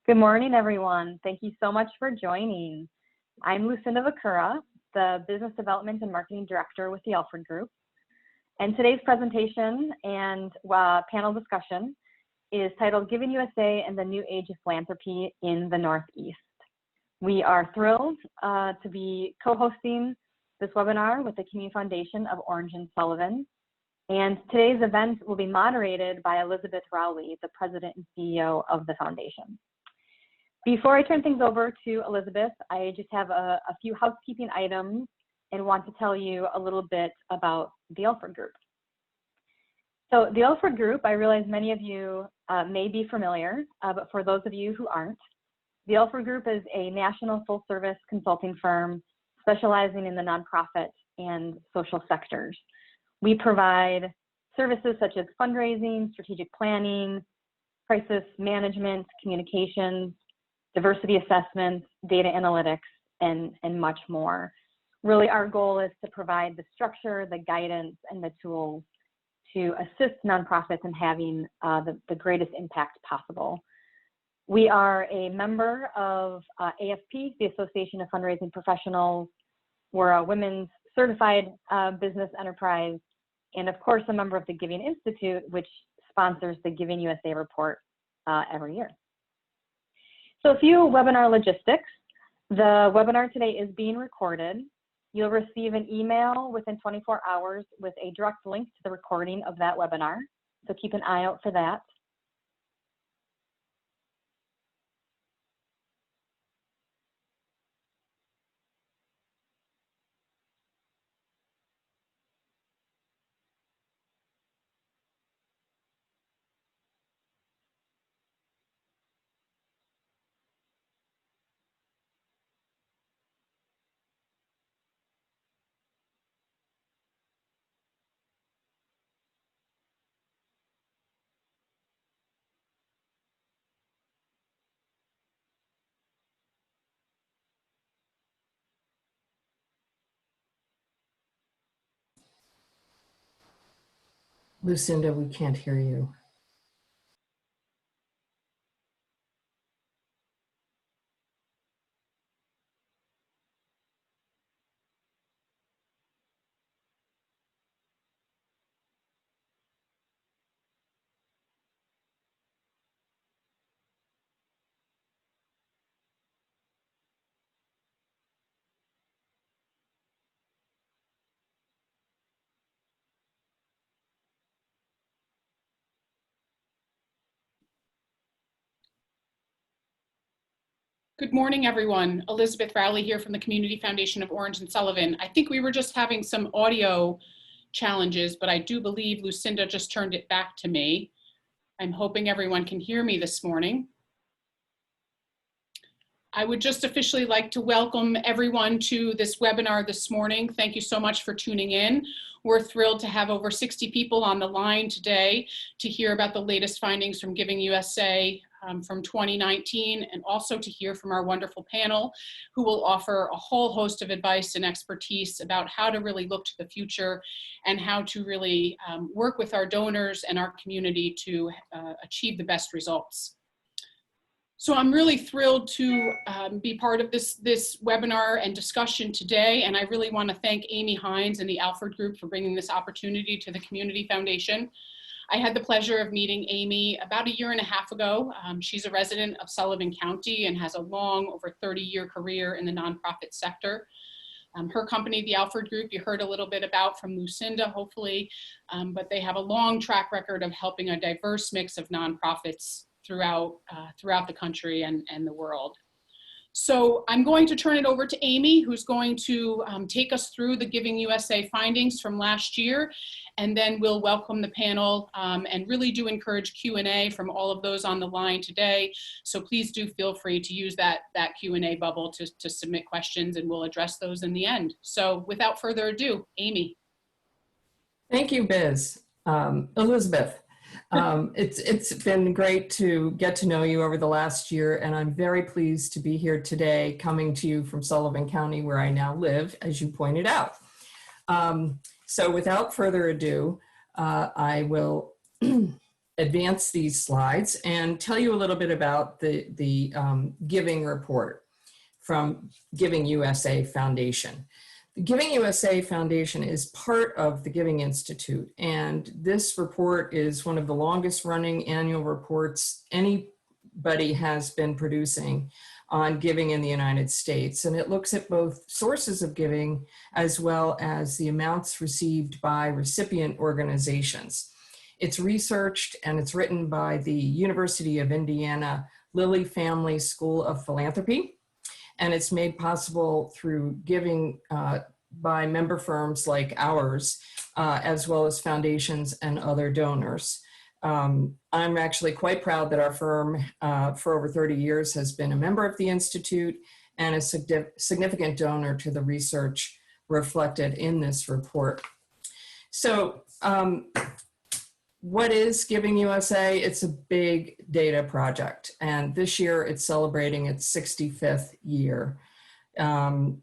Good morning, everyone. Thank you so much for joining. I'm Lucinda Vakura, the Business Development and Marketing Director with the Alford Group. And today's presentation and panel discussion is titled Giving USA and the New Age of Philanthropy in the Northeast. We are thrilled to be co-hosting this webinar with the Community Foundation of Orange and Sullivan. And today's event will be moderated by Elizabeth Rowley, the President and CEO of the Foundation. Before I turn things over to Elizabeth, I just have a few housekeeping items and want to tell you a little bit about the Alford Group. So the Alford Group, I realize many of you may be familiar, but for those of you who aren't, the Alford Group is a national full-service consulting firm specializing in the nonprofit and social sectors. We provide services such as fundraising, strategic planning, crisis management, communications, diversity assessments, data analytics, and much more. Really, our goal is to provide the structure, the guidance, and the tools to assist nonprofits in having the greatest impact possible. We are a member of AFP, the Association of Fundraising Professionals. We're a women's certified business enterprise, and of course, a member of the Giving Institute, which sponsors the Giving USA report every year. So a few webinar logistics. The webinar today is being recorded. You'll receive an email within 24 hours with a direct link to the recording of that webinar. So keep an eye out for that. Lucinda, we can't hear you. Good morning, everyone. Elizabeth Rowley here from the Community Foundation of Orange and Sullivan. I think we were just having some audio challenges, but I do believe Lucinda just turned it back to me. I'm hoping everyone can hear me this morning. I would just officially like to welcome everyone to this webinar this morning. Thank you so much for tuning in. We're thrilled to have over 60 people on the line today to hear about the latest findings from Giving USA from 2019, and also to hear from our wonderful panel who will offer a whole host of advice and expertise about how to really look to the future and how to really work with our donors and our community to achieve the best results. So I'm really thrilled to be part of this webinar and discussion today, and I really want to thank Amy Hines and the Alford Group for bringing this opportunity to the Community Foundation. I had the pleasure of meeting Amy about 1.5 years ago. She's a resident of Sullivan County and has a long, over 30-year career in the nonprofit sector. Her company, the Alford Group, you heard a little bit about from Lucinda, hopefully, but they have a long track record of helping a diverse mix of nonprofits throughout the country and the world. So I'm going to turn it over to Amy, who's going to take us through the Giving USA findings from last year, and then we'll welcome the panel and really do encourage Q&A from all of those on the line today. So please do feel free to use that Q&A bubble to submit questions, and we'll address those in the end. So without further ado, Amy. Thank you, Biz. Elizabeth. It's been great to get to know you over the last year, and I'm very pleased to be here today coming to you from Sullivan County, where I now live, as you pointed out. So without further ado, I will advance these slides and tell you a little bit about the giving report from Giving USA Foundation. The Giving USA Foundation is part of the Giving Institute, and this report is one of the longest running annual reports anybody has been producing on giving in the United States. And it looks at both sources of giving as well as the amounts received by recipient organizations. It's researched and it's written by the University of Indiana Lilly Family School of Philanthropy. And it's made possible through giving by member firms like ours, as well as foundations and other donors. I'm actually quite proud that our firm for over 30 years has been a member of the Institute and a significant donor to the research reflected in this report. So what is Giving USA? It's a big data project, and this year it's celebrating its 65th year. The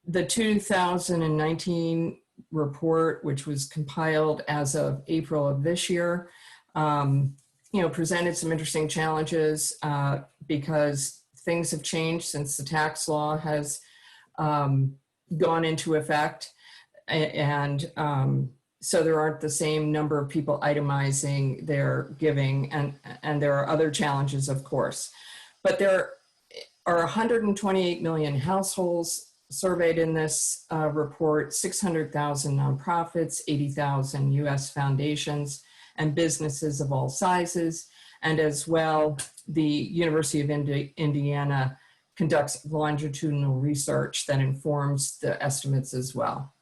2019 report, which was compiled as of April of this year, presented some interesting challenges because things have changed since the tax law has gone into effect, and so there aren't the same number of people itemizing their giving, and there are other challenges, of course. But there are 128 million households surveyed in this report, 600,000 nonprofits, 80,000 US foundations, and businesses of all sizes. And as well, the University of Indiana conducts longitudinal research that informs the estimates as well.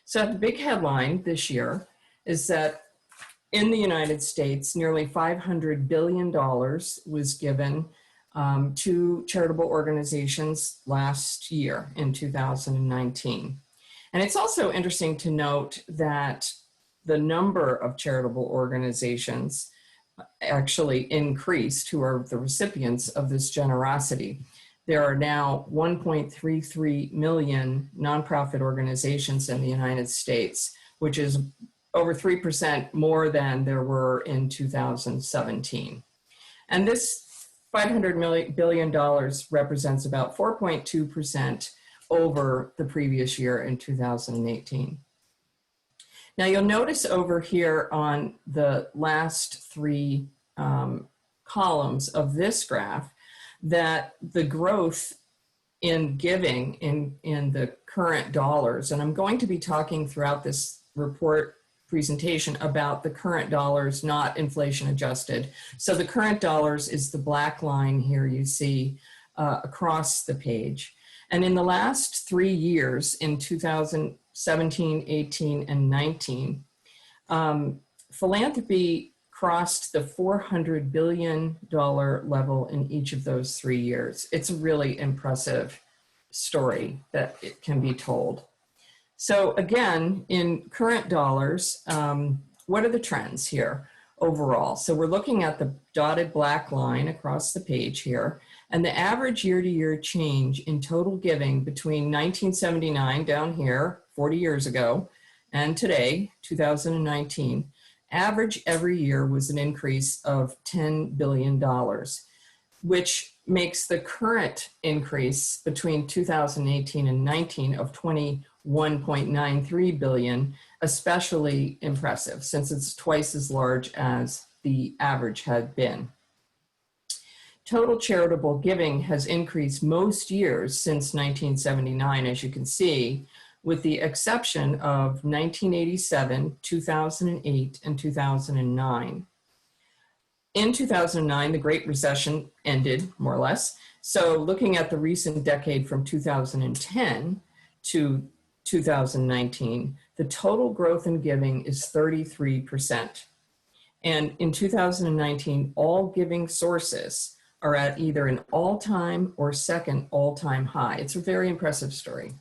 So the big headline this year is that in the United States, nearly $500 billion was given to charitable organizations last year in 2019. And it's also interesting to note that the number of charitable organizations actually increased who are the recipients of this generosity. There are now 1.33 million nonprofit organizations in the United States, which is over 3% more than there were in 2017. And this $500 billion represents about 4.2% over the previous year in 2018. Now you'll notice over here on the last three columns of this graph that the growth in giving in the current dollars, and I'm going to be talking throughout this report presentation about the current dollars, not inflation adjusted. So the current dollars is the black line here you see across the page. And in the last 3 years, in 2017, 18, and 19, philanthropy crossed the $400 billion level in each of those 3 years. It's a really impressive story that it can be told. So again, in current dollars, what are the trends here overall? So we're looking at the dotted black line across the page here, and the average year-to-year change in total giving between 1979, down here, 40 years ago, and today, 2019, average every year was an increase of $10 billion, which makes the current increase between 2018 and 19 of $21.93 billion especially impressive, since it's twice as large as the average had been. Total charitable giving has increased most years since 1979, as you can see, with the exception of 1987, 2008, and 2009. In 2009, the Great Recession ended, more or less. So looking at the recent decade from 2010 to 2019, the total growth in giving is 33%. And in 2019, all giving sources are at either an all-time or second all-time high. It's a very impressive story.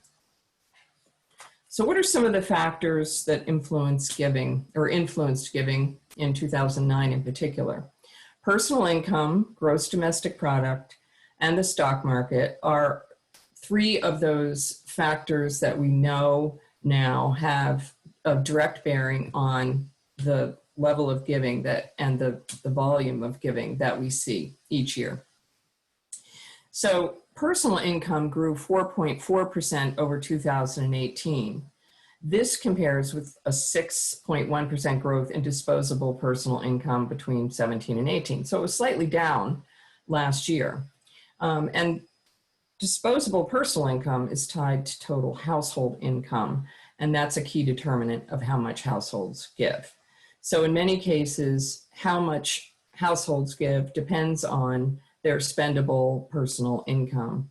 So what are some of the factors that influence giving or influenced giving in 2009 in particular? Personal income, gross domestic product, and the stock market are three of those factors that we know now have a direct bearing on the level of giving and the volume of giving that we see each year. So personal income grew 4.4% over 2018. This compares with a 6.1% growth in disposable personal income between 17 and 18. So it was slightly down last year. And disposable personal income is tied to total household income, and that's a key determinant of how much households give. So in many cases, how much households give depends on their spendable personal income.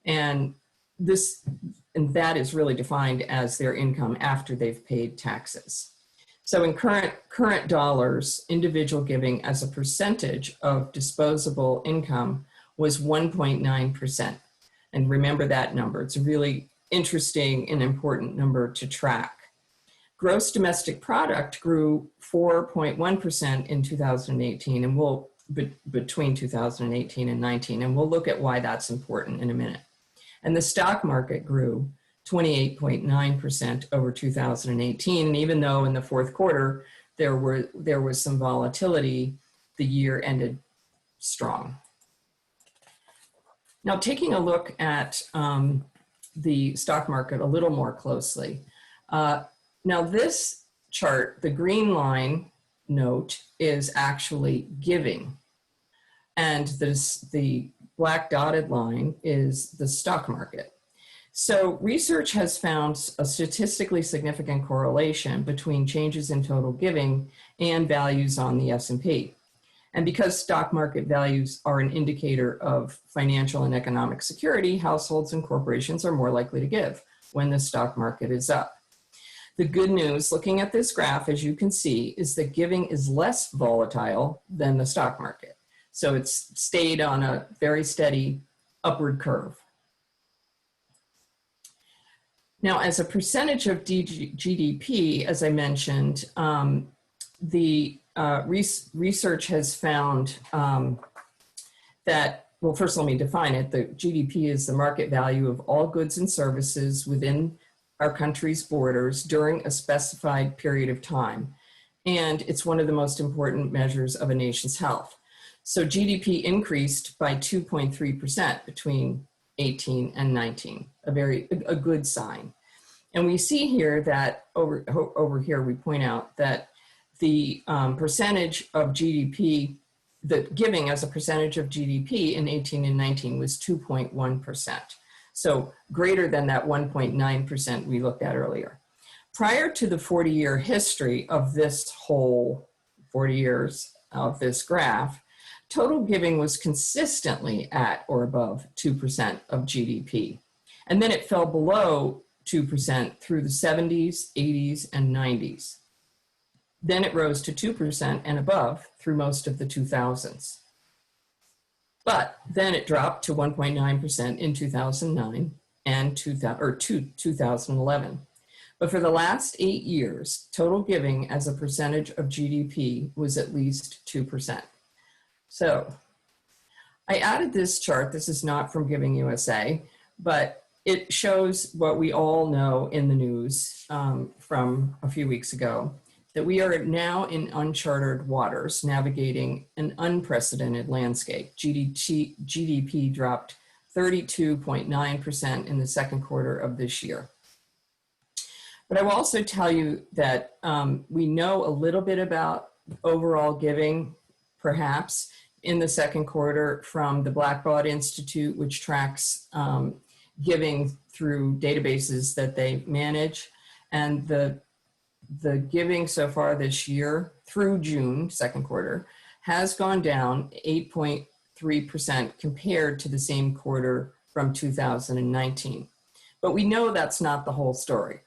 And that is really defined as their income after they've paid taxes. So in current dollars, individual giving as a percentage of disposable income was 1.9%. And remember that number. It's a really interesting and important number to track. Gross domestic product grew 4.1% in 2018, and between 2018 and 19, and we'll look at why that's important in a minute. And the stock market grew 28.9% over 2018. And even though in the fourth quarter there was some volatility, the year ended strong. Now, taking a look at the stock market a little more closely. Now this chart, the green line note is actually giving. And the black dotted line is the stock market. So research has found a statistically significant correlation between changes in total giving and values on the S&P. And because stock market values are an indicator of financial and economic security, households and corporations are more likely to give when the stock market is up. The good news, looking at this graph, as you can see, is that giving is less volatile than the stock market. So it's stayed on a very steady upward curve. Now, as a percentage of GDP, as I mentioned, the research has found that, well, first let me define it. The GDP is the market value of all goods and services within our country's borders during a specified period of time. And it's one of the most important measures of a nation's health. So GDP increased by 2.3% between 18 and 19, a good sign. And we see here that over here, we point out that the percentage of GDP, the giving as a percentage of GDP in 18 and 19 was 2.1%. So greater than that 1.9% we looked at earlier. Prior to the 40-year history of this whole 40 years of this graph, total giving was consistently at or above 2% of GDP. And then it fell below 2% through the 70s, 80s, and 90s. Then it rose to 2% and above through most of the 2000s. But then it dropped to 1.9% in 2009 and 2011. But for the last 8 years, total giving as a percentage of GDP was at least 2%. So I added this chart. This is not from Giving USA, but it shows what we all know in the news from a few weeks ago, that we are now in uncharted waters, navigating an unprecedented landscape. GDP dropped 32.9% in the second quarter of this year. But I will also tell you that we know a little bit about overall giving, perhaps, in the second quarter from the Blackbaud Institute, which tracks giving through databases that they manage. And the giving so far this year through June, second quarter, has gone down 8.3% compared to the same quarter from 2019. But we know that's not the whole story.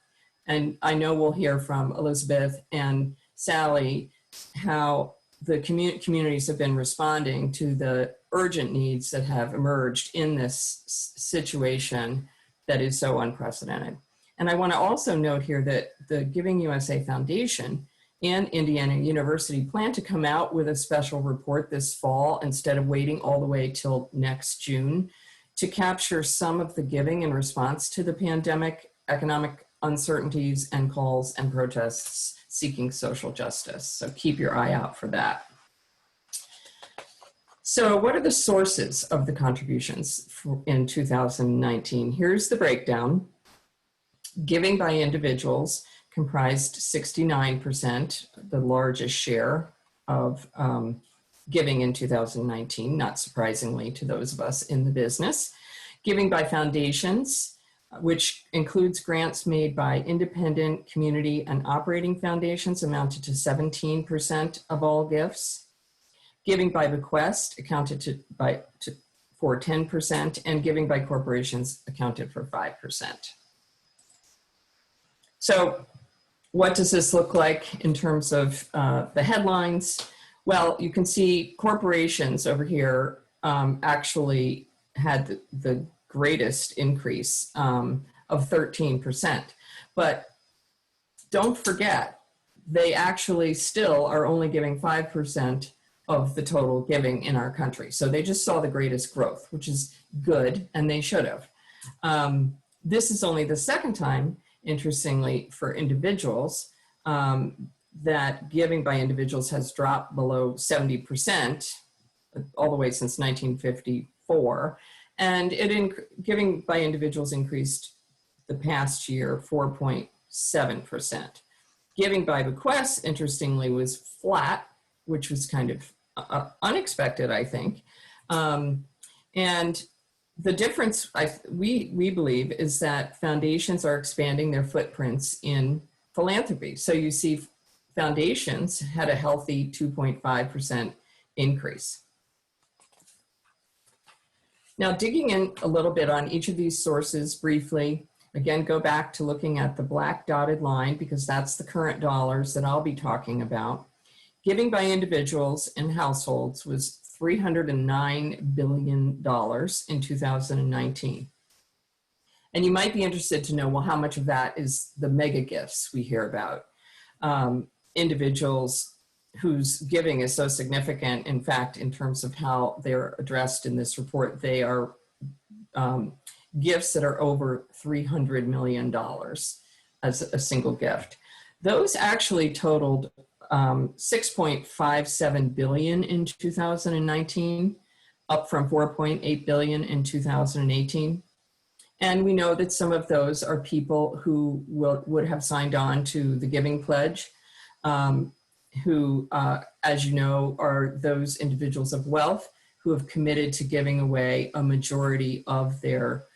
And I know we'll hear from Elizabeth and Sally how the communities have been responding to the urgent needs that have emerged in this situation that is so unprecedented. And I want to also note here that the Giving USA Foundation and Indiana University plan to come out with a special report this fall instead of waiting all the way till next June to capture some of the giving in response to the pandemic, economic uncertainties, and calls and protests seeking social justice. So keep your eye out for that. So what are the sources of the contributions in 2019? Here's the breakdown. Giving by individuals comprised 69%, the largest share of giving in 2019, not surprisingly to those of us in the business. Giving by foundations, which includes grants made by independent, community, and operating foundations, amounted to 17% of all gifts. Giving by bequest accounted for 10%, and giving by corporations accounted for 5%. So what does this look like in terms of the headlines? Well, you can see corporations over here actually had the greatest increase of 13%. But don't forget, they actually still are only giving 5% of the total giving in our country. So they just saw the greatest growth, which is good, and they should have. This is only the second time, interestingly, for individuals, that giving by individuals has dropped below 70% all the way since 1954. And giving by individuals increased the past year 4.7%. Giving by bequests, interestingly, was flat, which was kind of unexpected, I think. And the difference, we believe, is that foundations are expanding their footprints in philanthropy. So you see foundations had a healthy 2.5% increase. Now, digging in a little bit on each of these sources briefly, again, go back to looking at the black dotted line because that's the current dollars that I'll be talking about. Giving by individuals and households was $309 billion in 2019. And you might be interested to know, well, how much of that is the mega gifts we hear about? Individuals whose giving is so significant, in fact, in terms of how they're addressed in this report, they are gifts that are over $300 million as a single gift. Those actually totaled 6.57 billion in 2019, up from 4.8 billion in 2018. And we know that some of those are people who would have signed on to the Giving Pledge, who, as you know, are those individuals of wealth who have committed to giving away a majority of their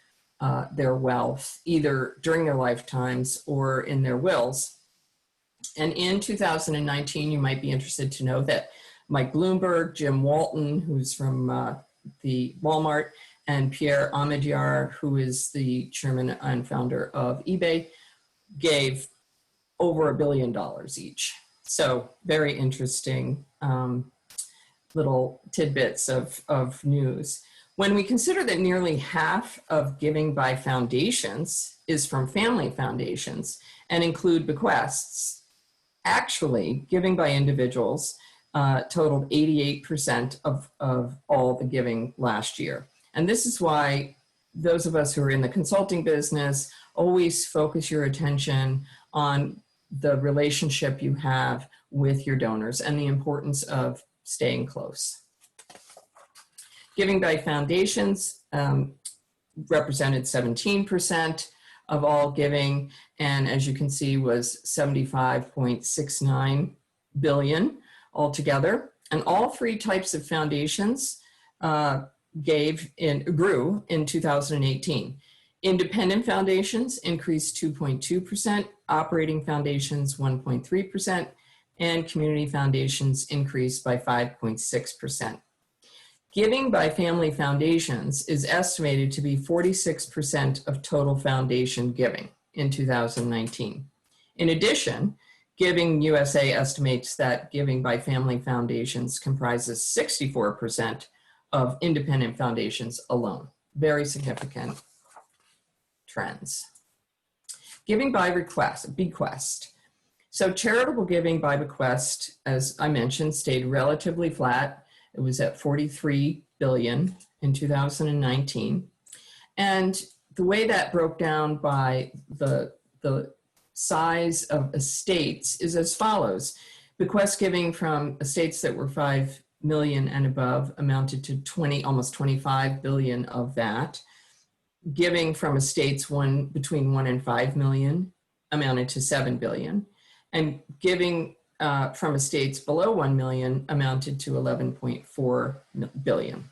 wealth, either during their lifetimes or in their wills. And in 2019, you might be interested to know that Mike Bloomberg, Jim Walton, who's from the Walmart, and Pierre Omidyar, who is the chairman and founder of eBay, gave over $1 billion each. So very interesting little tidbits of news. When we consider that nearly half of giving by foundations is from family foundations and include bequests, actually, giving by individuals totaled 88% of all the giving last year. And this is why those of us who are in the consulting business always focus your attention on the relationship you have with your donors and the importance of staying close. Giving by foundations represented 17% of all giving, and as you can see was 75.69 billion altogether. And all three types of foundations grew in 2018. Independent foundations increased 2.2%, operating foundations 1.3%, and community foundations increased by 5.6%. Giving by family foundations is estimated to be 46% of total foundation giving in 2019. In addition, Giving USA estimates that giving by family foundations comprises 64% of independent foundations alone. Very significant trends. Giving by bequest. So charitable giving by bequest, as I mentioned, stayed relatively flat. It was at 43 billion in 2019. And the way that broke down by the size of estates is as follows. Bequest giving from estates that were 5 million and above amounted to almost 25 billion of that. Giving from estates between 1 and 5 million amounted to 7 billion. And giving from estates below 1 million amounted to 11.4 billion.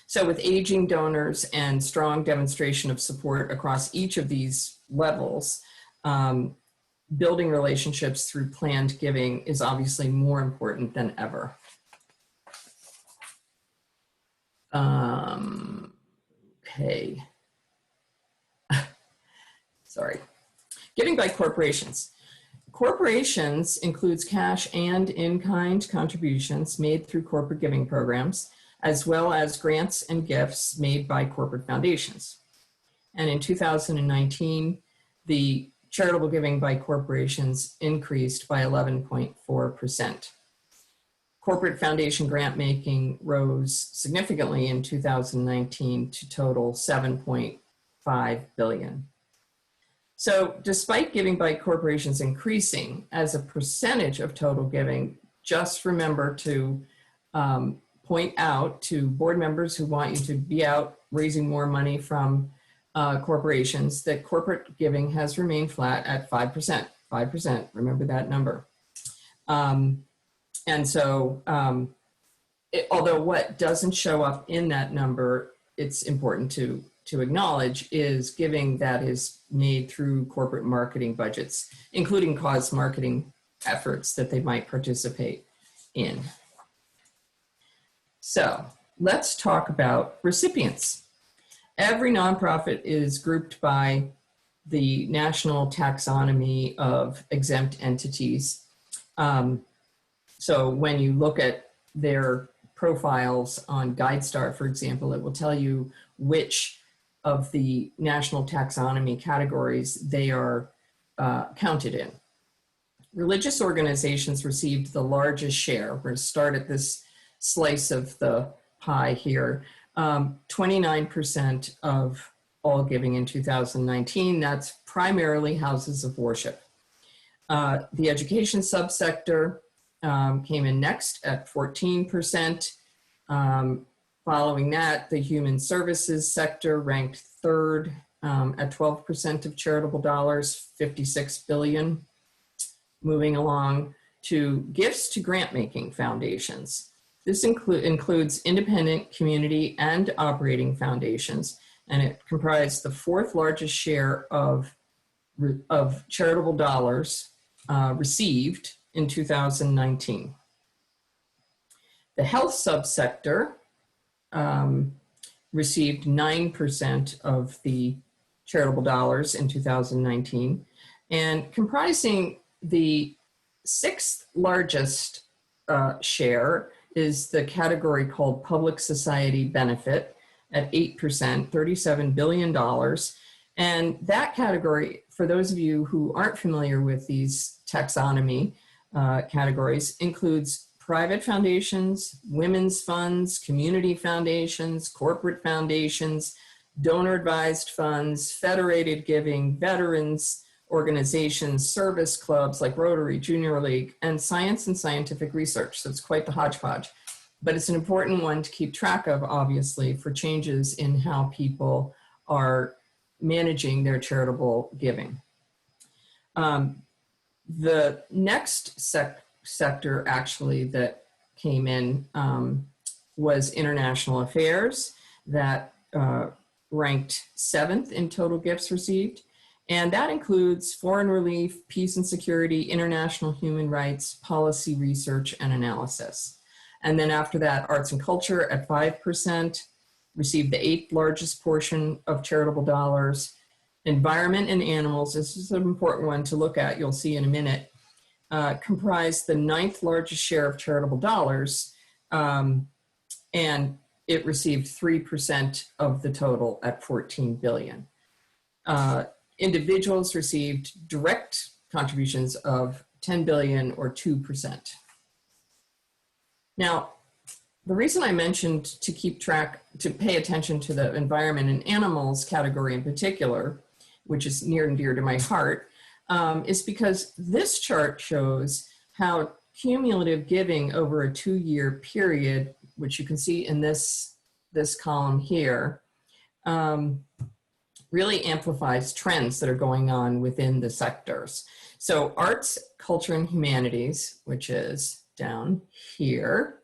So with aging donors and strong demonstration of support across each of these levels, building relationships through planned giving is obviously more important than ever. Okay. Sorry. Giving by corporations. Corporations includes cash and in-kind contributions made through corporate giving programs, as well as grants and gifts made by corporate foundations. And in 2019, the charitable giving by corporations increased by 11.4%. Corporate foundation grant making rose significantly in 2019 to total 7.5 billion. So despite giving by corporations increasing as a percentage of total giving, just remember to point out to board members who want you to be out raising more money from corporations that corporate giving has remained flat at 5%. 5%, remember that number. And so, although what doesn't show up in that number, it's important to acknowledge, is giving that is made through corporate marketing budgets, including cause marketing efforts that they might participate in. So let's talk about recipients. Every nonprofit is grouped by the national taxonomy of exempt entities. So when you look at their profiles on GuideStar, for example, it will tell you which of the national taxonomy categories they are counted in. Religious organizations received the largest share. We're going to start at this slice of the pie here. 29% of all giving in 2019. That's primarily houses of worship. The education subsector came in next at 14%. Following that, the human services sector ranked third at 12% of charitable dollars, 56 billion. Moving along to gifts to grant-making foundations. This includes independent, community, and operating foundations, and it comprised the fourth largest share of charitable dollars received in 2019. The health subsector received 9% of the charitable dollars in 2019, and comprising the sixth largest share is the category called Public Society Benefit at 8%, $37 billion. And that category, for those of you who aren't familiar with these taxonomy categories, includes private foundations, women's funds, community foundations, corporate foundations, donor-advised funds, federated giving, veterans organizations, service clubs like Rotary, Junior League, and science and scientific research. So it's quite the hodgepodge. But it's an important one to keep track of, obviously, for changes in how people are managing their charitable giving. The next sector actually that came in was international affairs, that ranked 7th in total gifts received. And that includes foreign relief, peace and security, international human rights, policy research and analysis. And then after that, arts and culture at 5%, received the 8th largest portion of charitable dollars. Environment and animals, this is an important one to look at, you'll see in a minute, comprised the 9th largest share of charitable dollars, and it received 3% of the total at 14 billion. Individuals received direct contributions of 10 billion or 2%. Now, the reason I mentioned to keep track, to pay attention to the environment and animals category in particular, which is near and dear to my heart, is because this chart shows how cumulative giving over a 2-year period, which you can see in this column here, really amplifies trends that are going on within the sectors. So arts, culture, and humanities, which is down here,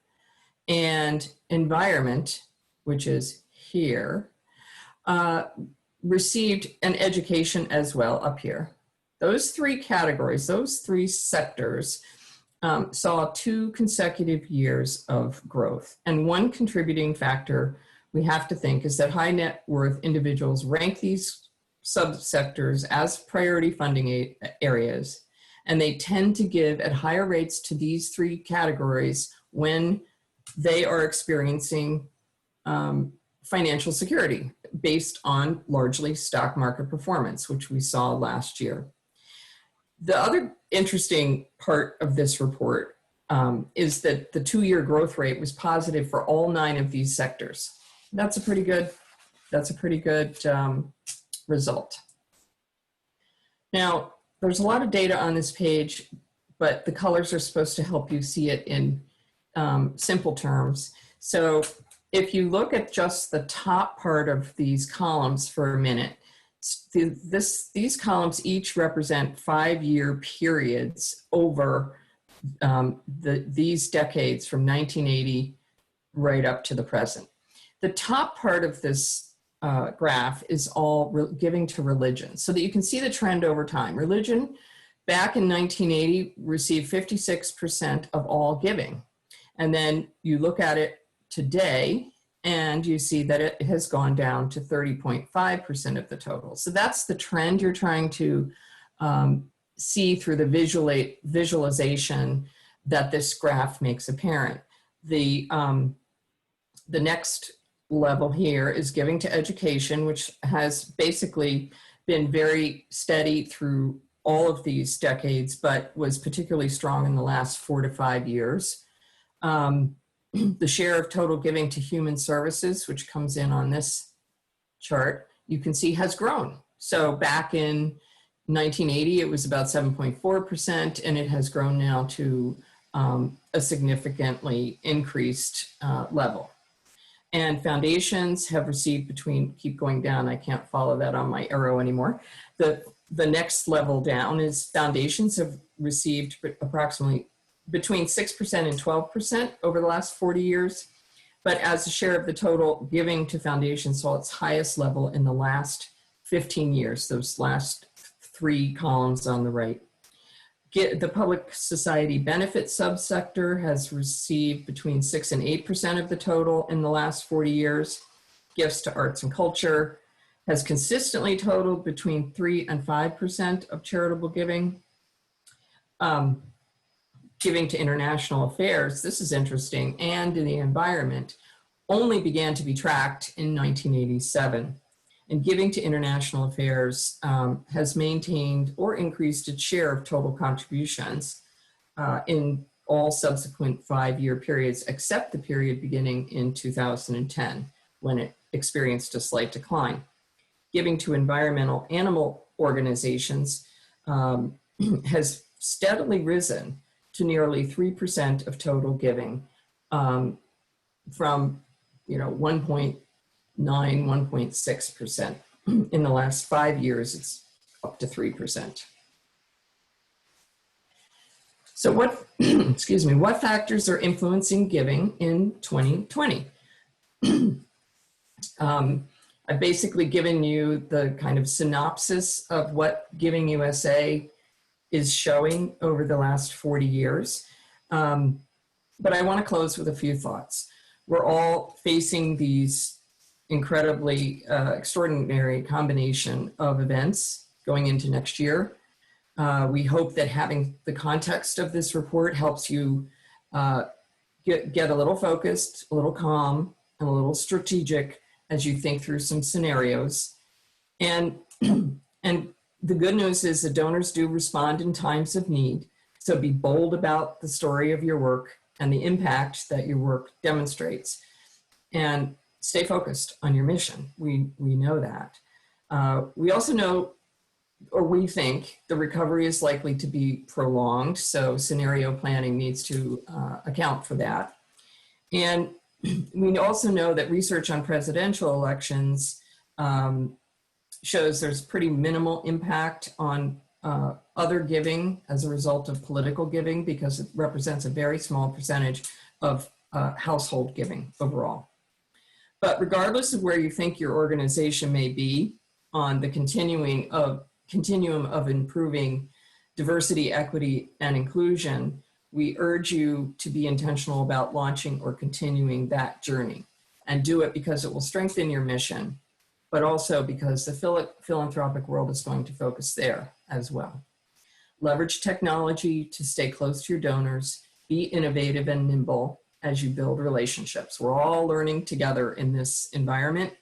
and environment, which is here, received an education as well up here. Those 3 categories, those 3 sectors saw 2 consecutive years of growth. And one contributing factor we have to think is that high net worth individuals rank these subsectors as priority funding areas, and they tend to give at higher rates to these 3 categories when they are experiencing financial security based on largely stock market performance, which we saw last year. The other interesting part of this report is that the 2-year growth rate was positive for all 9 of these sectors. That's a pretty good result. Now, there's a lot of data on this page, but the colors are supposed to help you see it in simple terms. So if you look at just the top part of these columns for a minute, these columns each represent 5-year periods over these decades from 1980 right up to the present. The top part of this graph is all giving to religion, so that you can see the trend over time. Religion back in 1980 received 56% of all giving. And then you look at it today and you see that it has gone down to 30.5% of the total. So that's the trend you're trying to see through the visualization that this graph makes apparent. The next level here is giving to education, which has basically been very steady through all of these decades, but was particularly strong in the last 4 to 5 years. The share of total giving to human services, which comes in on this chart, you can see has grown. So back in 1980, it was about 7.4%, and it has grown now to a significantly increased level. And foundations have received keep going down, I can't follow that on my arrow anymore. The next level down is foundations have received approximately between 6% and 12% over the last 40 years. But as a share of the total, giving to foundations saw its highest level in the last 15 years, those last 3 columns on the right. The public society benefit subsector has received between 6 and 8% of the total in the last 40 years. Gifts to arts and culture has consistently totaled between 3 and 5% of charitable giving. Giving to international affairs, this is interesting, and in the environment, only began to be tracked in 1987. And giving to international affairs has maintained or increased its share of total contributions in all subsequent 5-year periods, except the period beginning in 2010, when it experienced a slight decline. Giving to environmental animal organizations has steadily risen to nearly 3% of total giving from 1.9, 1.6%. In the last 5 years, it's up to 3%. So what, excuse me, what factors are influencing giving in 2020? I've basically given you the kind of synopsis of what Giving USA is showing over the last 40 years. But I want to close with a few thoughts. We're all facing these incredibly extraordinary combination of events going into next year. We hope that having the context of this report helps you get a little focused, a little calm, and a little strategic as you think through some scenarios. And the good news is that donors do respond in times of need. So be bold about the story of your work and the impact that your work demonstrates. And stay focused on your mission. We know that. We also know or we think the recovery is likely to be prolonged. So scenario planning needs to account for that. And we also know that research on presidential elections shows there's pretty minimal impact on other giving as a result of political giving, because it represents a very small percentage of household giving overall. But regardless of where you think your organization may be on the continuum of improving diversity, equity, and inclusion, we urge you to be intentional about launching or continuing that journey, and do it because it will strengthen your mission, but also because the philanthropic world is going to focus there as well. Leverage technology to stay close to your donors, be innovative and nimble as you build relationships. We're all learning together in this environment,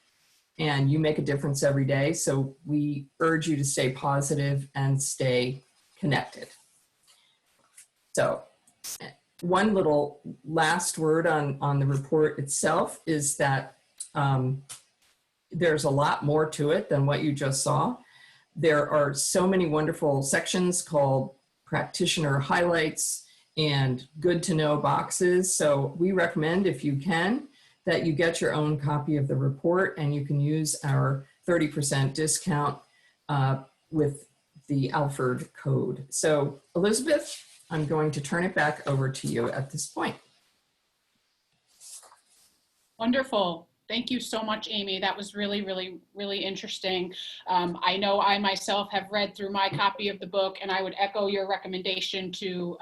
and you make a difference every day. So we urge you to stay positive and stay connected. So one little last word on the report itself is that there's a lot more to it than what you just saw. There are so many wonderful sections called practitioner highlights and good to know boxes. So we recommend, if you can, that you get your own copy of the report, and you can use our 30% discount with the Alford code. So Elizabeth, I'm going to turn it back over to you at this point. Wonderful. Thank you so much, Amy. That was really, really, really interesting. I know I myself have read through my copy of the book, and I would echo your recommendation to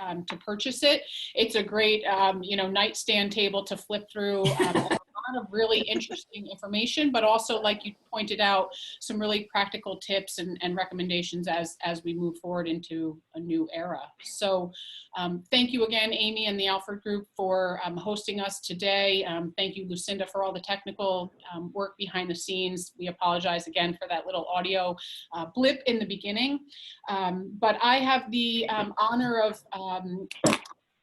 purchase it. It's a great, nightstand table to flip through. A lot of really interesting information, but also, like you pointed out, some really practical tips and recommendations as we move forward into a new era. So thank you again, Amy and the Alford Group, for hosting us today. Thank you, Lucinda, for all the technical work behind the scenes. We apologize again for that little audio blip in the beginning. But I have the honor of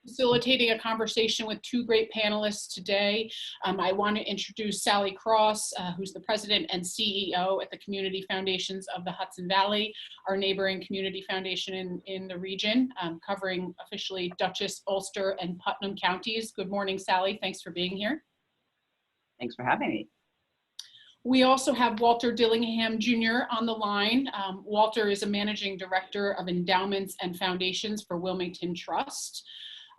facilitating a conversation with two great panelists today. I want to introduce Sally Cross, who's the president and CEO at the Community Foundations of the Hudson Valley, our neighboring community foundation in the region, covering officially Dutchess, Ulster, and Putnam counties. Good morning, Sally. Thanks for being here. Thanks for having me. We also have Walter Dillingham Jr. on the line. Walter is a managing director of endowments and foundations for Wilmington Trust.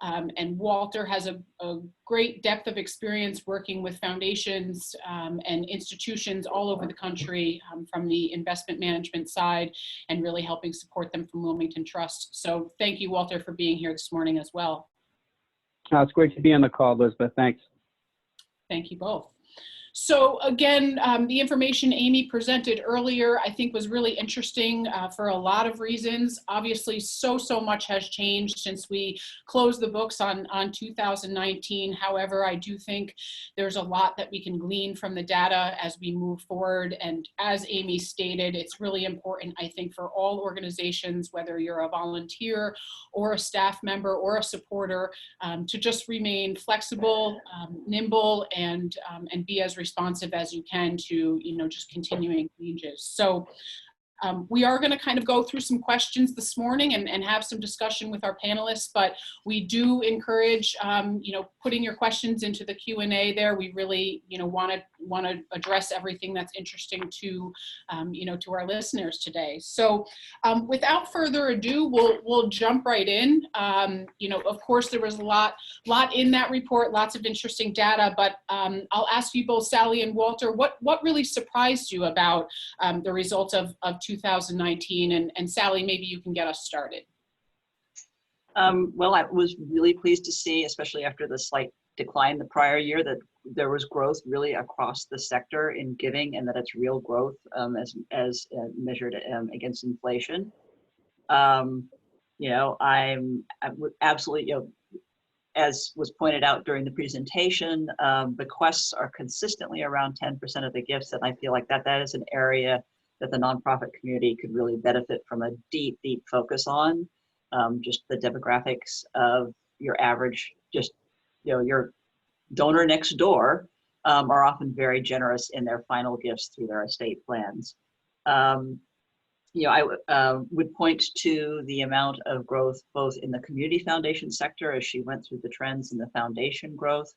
And Walter has a great depth of experience working with foundations and institutions all over the country from the investment management side, and really helping support them from Wilmington Trust. So thank you, Walter, for being here this morning as well. It's great to be on the call, Elizabeth. Thanks. Thank you both. So again, the information Amy presented earlier, I think, was really interesting for a lot of reasons. Obviously, so much has changed since we closed the books on 2019. However, I do think there's a lot that we can glean from the data as we move forward. And as Amy stated, it's really important, I think, for all organizations, whether you're a volunteer or a staff member or a supporter, to just remain flexible, nimble, and be as responsive as you can to, just continuing changes. So we are going to kind of go through some questions this morning and have some discussion with our panelists, but we do encourage, putting your questions into the Q&A there. We really, want to address everything that's interesting to, to our listeners today. So without further ado, we'll jump right in. Of course, there was a lot in that report, lots of interesting data, but I'll ask you both, Sally and Walter, what really surprised you about the results of 2019, and Sally, maybe you can get us started. Well, I was really pleased to see, especially after the slight decline the prior year, that there was growth really across the sector in giving, and that it's real growth as measured against inflation. I'm absolutely, as was pointed out during the presentation, bequests are consistently around 10% of the gifts, and I feel like that is an area that the nonprofit community could really benefit from a deep focus on. Just the demographics of your average, your donor next door are often very generous in their final gifts through their estate plans. I would point to the amount of growth both in the community foundation sector as she went through the trends in the foundation growth,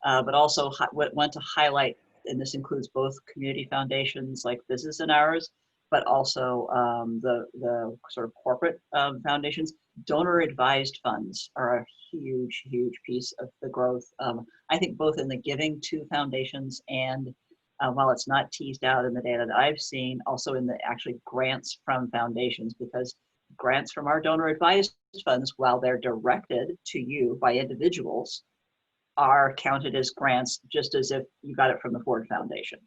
but also want to highlight, and this includes both community foundations like Business and Ours, but also the sort of corporate foundations. Donor advised funds are a huge, huge piece of the growth. I think both in the giving to foundations and while it's not teased out in the data that I've seen, also in the actually grants from foundations, because grants from our donor advised funds, while they're directed to you by individuals, are counted as grants just as if you got it from the Ford Foundation.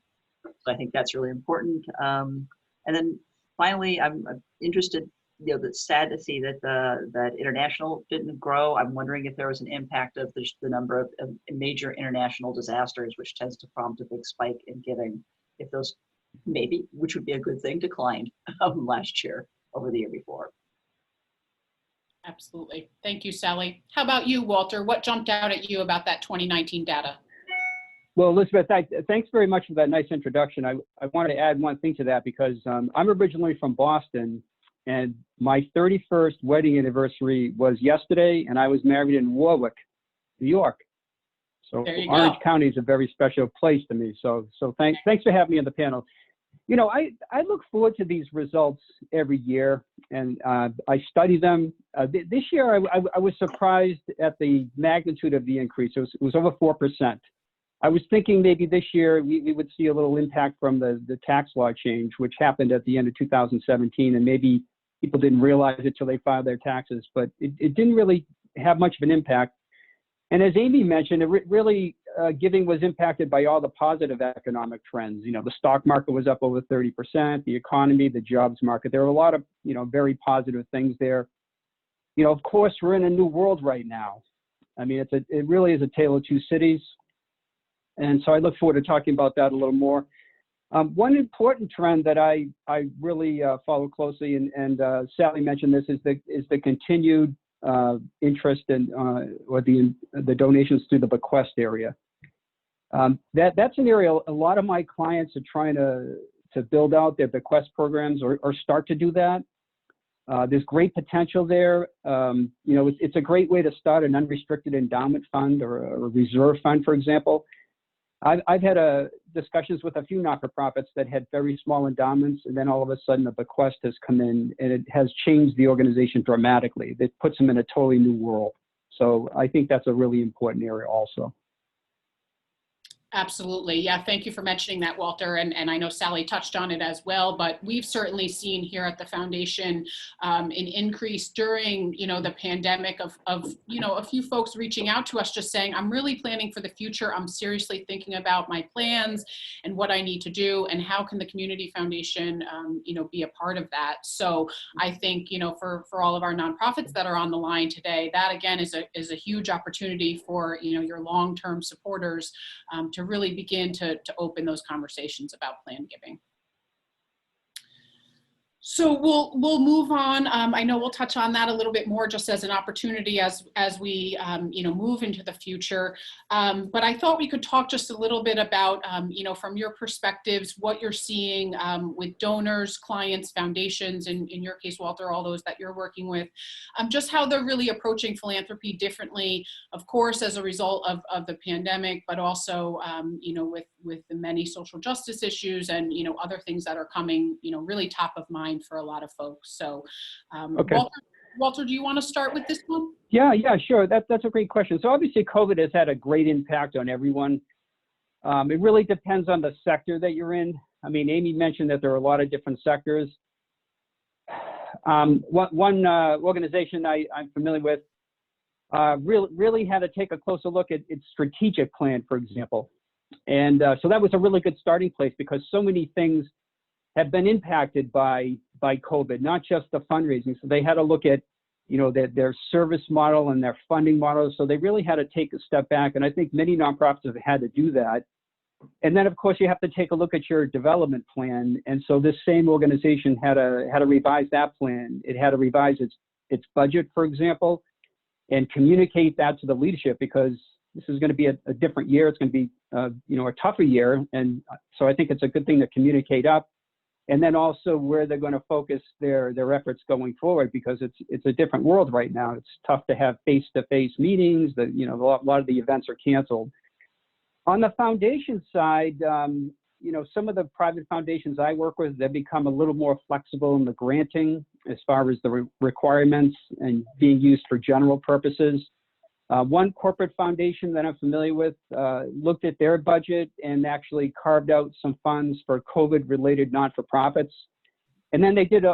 So I think that's really important. And then finally, I'm interested, that's sad to see that that international didn't grow. I'm wondering if there was an impact of the number of major international disasters, which tends to prompt a big spike in giving, if those maybe, which would be a good thing, declined last year over the year before. Absolutely. Thank you, Sally. How about you, Walter? What jumped out at you about that 2019 data? Well, Elizabeth, thanks very much for that nice introduction. I wanted to add one thing to that because I'm originally from Boston, and my 31st wedding anniversary was yesterday, and I was married in Warwick, New York. So Orange County is a very special place to me. So thanks for having me on the panel. I look forward to these results every year, and I study them. This year, I was surprised at the magnitude of the increase. It was over 4%. I was thinking maybe this year we would see a little impact from the tax law change, which happened at the end of 2017, and maybe people didn't realize it till they filed their taxes, but it didn't really have much of an impact. And as Amy mentioned, really giving was impacted by all the positive economic trends. The stock market was up over 30%, the economy, the jobs market. There were a lot of, very positive things there. Of course, we're in a new world right now. I mean, it really is a tale of two cities. And so I look forward to talking about that a little more. One important trend that I really follow closely, and Sally mentioned this, is the continued interest in or the donations to the Bequest area. That's an area a lot of my clients are trying to build out their Bequest programs or start to do that. There's great potential there. It's a great way to start an unrestricted endowment fund or a reserve fund, for example. I've had discussions with a few not-for-profits that had very small endowments, and then all of a sudden the Bequest has come in, and it has changed the organization dramatically. It puts them in a totally new world. So I think that's a really important area also. Absolutely. Yeah, thank you for mentioning that, Walter. And I know Sally touched on it as well, but we've certainly seen here at the foundation an increase during, the pandemic of a few folks reaching out to us just saying, I'm really planning for the future. I'm seriously thinking about my plans and what I need to do, and how can the community foundation, be a part of that. So I think, for all of our nonprofits that are on the line today, that again is a huge opportunity for, your long-term supporters to really begin to open those conversations about plan giving. So we'll move on. I know we'll touch on that a little bit more just as an opportunity as we move into the future. But I thought we could talk just a little bit about from your perspectives, what you're seeing with donors, clients, foundations, and in your case, Walter, all those that you're working with, just how they're really approaching philanthropy differently, of course, as a result of the pandemic, but also with the many social justice issues and other things that are coming really top of mind for a lot of folks. So okay. Walter, do you want to start with this one? Yeah, sure. That's a great question. So obviously COVID has had a great impact on everyone. It really depends on the sector that you're in. I mean, Amy mentioned that there are a lot of different sectors. One organization I'm familiar with really had to take a closer look at its strategic plan, for example. And so that was a really good starting place because so many things have been impacted by COVID, not just the fundraising. So they had to look at, their service model and their funding model. So they really had to take a step back. And I think many nonprofits have had to do that. And then, of course, you have to take a look at your development plan. And so this same organization had to revise that plan. It had to revise its budget, for example, and communicate that to the leadership because this is going to be a different year. It's going to be, a tougher year. And so I think it's a good thing to communicate up. and then also where they're going to focus their efforts going forward, because it's a different world right now. It's tough to have face-to-face meetings. That, you know, a lot of the events are canceled. On the foundation side, you know, some of the private foundations I work with, they've become a little more flexible in the granting as far as the requirements and being used for general purposes. One corporate foundation that I'm familiar with looked at their budget and actually carved out some funds for COVID-related not-for-profits. And then they did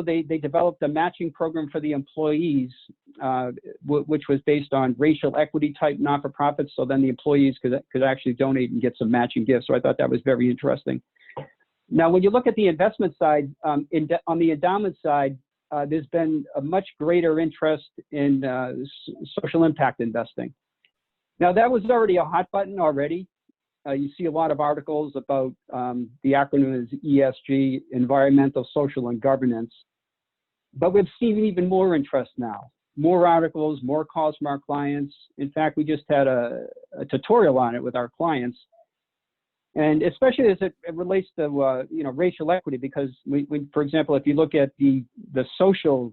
they developed a matching program for the employees, which was based on racial equity type not-for-profits. So then the employees could actually donate and get some matching gifts. So I thought that was very interesting. Now, when you look at the investment side, on the endowment side, there's been a much greater interest in social impact investing. Now, that was already a hot button already. You see a lot of articles about the acronym is ESG, environmental, social, and governance. But we've seen even more interest now. More articles, more calls from our clients. In fact, we just had a tutorial on it with our clients. And especially as it relates to you know, racial equity, because for example, if you look at the social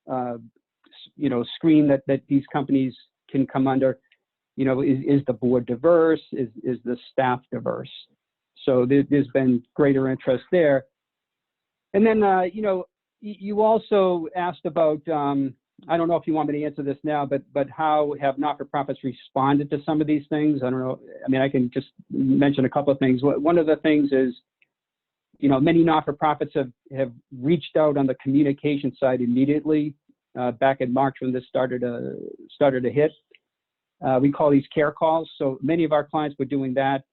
you know, screen that these companies can come under, you know, is the board diverse? Is the staff diverse? So there's been greater interest there. And then you know, you also asked about I don't know if you want me to answer this now, but how have not-for-profits responded to some of these things? I don't know. I mean, I can just mention a couple of things. One of the things is, you know, many not-for-profits have reached out on the communication side immediately back in March when this started to hit. We call these care calls. So many of our clients were doing that.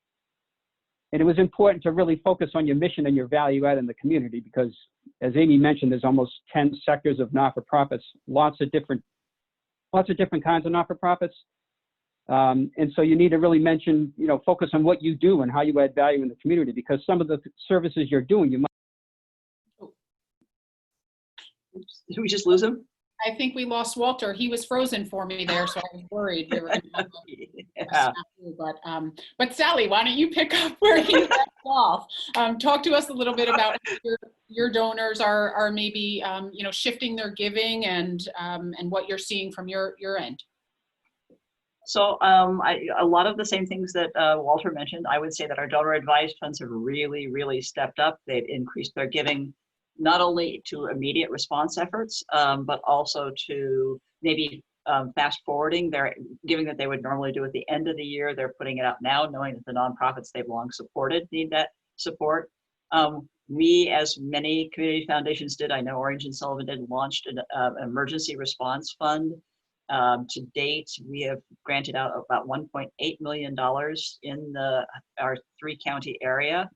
And it was important to really focus on your mission and your value add in the community, because as Amy mentioned, there's almost 10 sectors of not-for-profits, lots of different kinds of not-for-profits. And so you need to really mention, you know, focus on what you do and how you add value in the community, because some of the services you're doing, you might. Oops. Did we just lose him? I think we lost Walter. He was frozen for me there, so I was worried we were going to have Yeah. but Sally, why don't you pick up where he left off? Talk to us a little bit about how your donors are maybe you know, shifting their giving and what you're seeing from your end. So a lot of the same things that Walter mentioned. I would say that our donor advised funds have really, really stepped up. They've increased their giving, not only to immediate response efforts, but also to maybe fast forwarding their giving that they would normally do at the end of the year. They're putting it out now, knowing that the nonprofits they've long supported need that support. We, as many community foundations did, I know Orange and Sullivan did, launched an emergency response fund. To date, we have granted out about $1.8 million in our 3-county area.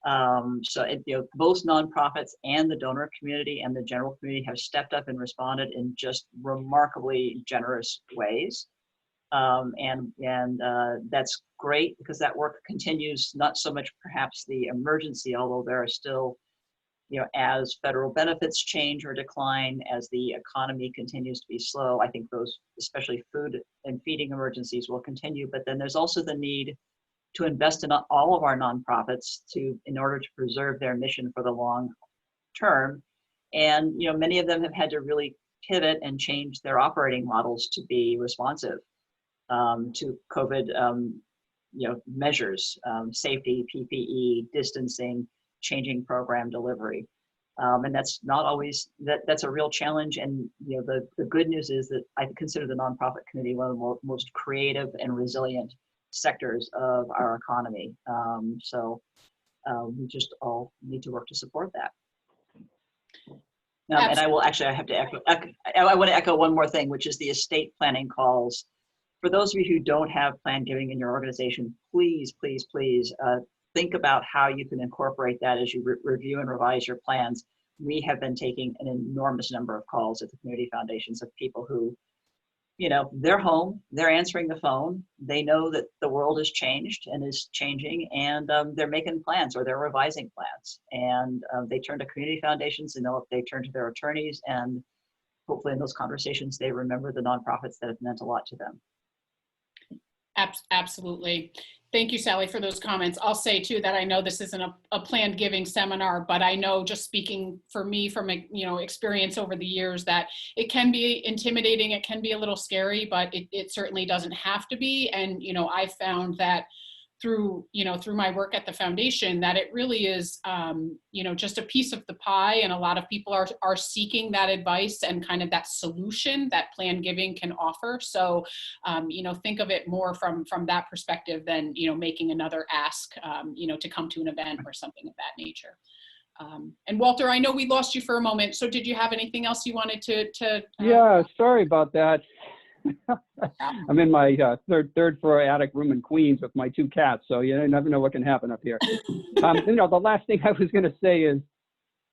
So you know, both nonprofits and the donor community and the general community have stepped up and responded in just remarkably generous ways. And that's great, because that work continues, not so much perhaps the emergency, although there are still, you know, as federal benefits change or decline, as the economy continues to be slow, I think those, especially food and feeding emergencies, will continue. But then there's also the need to invest in all of our nonprofits in order to preserve their mission for the long term. And, you know, many of them have had to really pivot and change their operating models to be responsive to COVID, you know, measures, safety, PPE, distancing, changing program delivery. And that's not always, that's a real challenge. And, you know, the good news is that I consider the nonprofit community one of the most creative and resilient sectors of our economy. So we just all need to work to support that. And I will actually, I have to echo, I want to echo one more thing, which is the estate planning calls. For those of you who don't have planned giving in your organization, please, please, please think about how you can incorporate that as you review and revise your plans. We have been taking an enormous number of calls at the community foundations of people who, you know, they're home, they're answering the phone, they know that the world has changed and is changing, and they're making plans or they're revising plans. And they turn to community foundations, and they turn to their attorneys, and hopefully in those conversations, they remember the nonprofits that have meant a lot to them. Absolutely. Thank you, Sally, for those comments. I'll say too that I know this isn't a planned giving seminar, but I know, just speaking for me from experience over the years, that it can be intimidating, it can be a little scary, but it certainly doesn't have to be. And I found that through my work at the foundation, that it really is just a piece of the pie, and a lot of people are seeking that advice and kind of that solution that planned giving can offer. So think of it more from that perspective than making another ask to come to an event or something of that nature. And Walter, I know we lost you for a moment, so did you have anything else you wanted to Yeah, sorry about that. I'm in my third floor attic room in Queens with my 2 cats, so you never know what can happen up here. The last thing I was going to say is,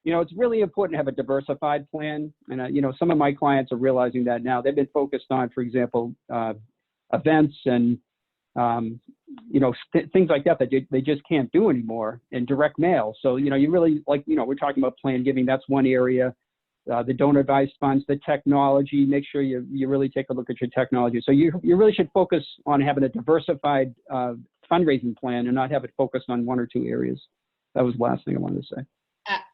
it's really important to have a diversified plan, and some of my clients are realizing that now. They've been focused on, for example, events and things like that they just can't do anymore, and direct mail. So you really, we're talking about planned giving. That's one area. The donor advised funds, the technology, make sure you really take a look at your technology. So you really should focus on having a diversified fundraising plan and not have it focused on 1 or 2 areas. That was the last thing I wanted to say.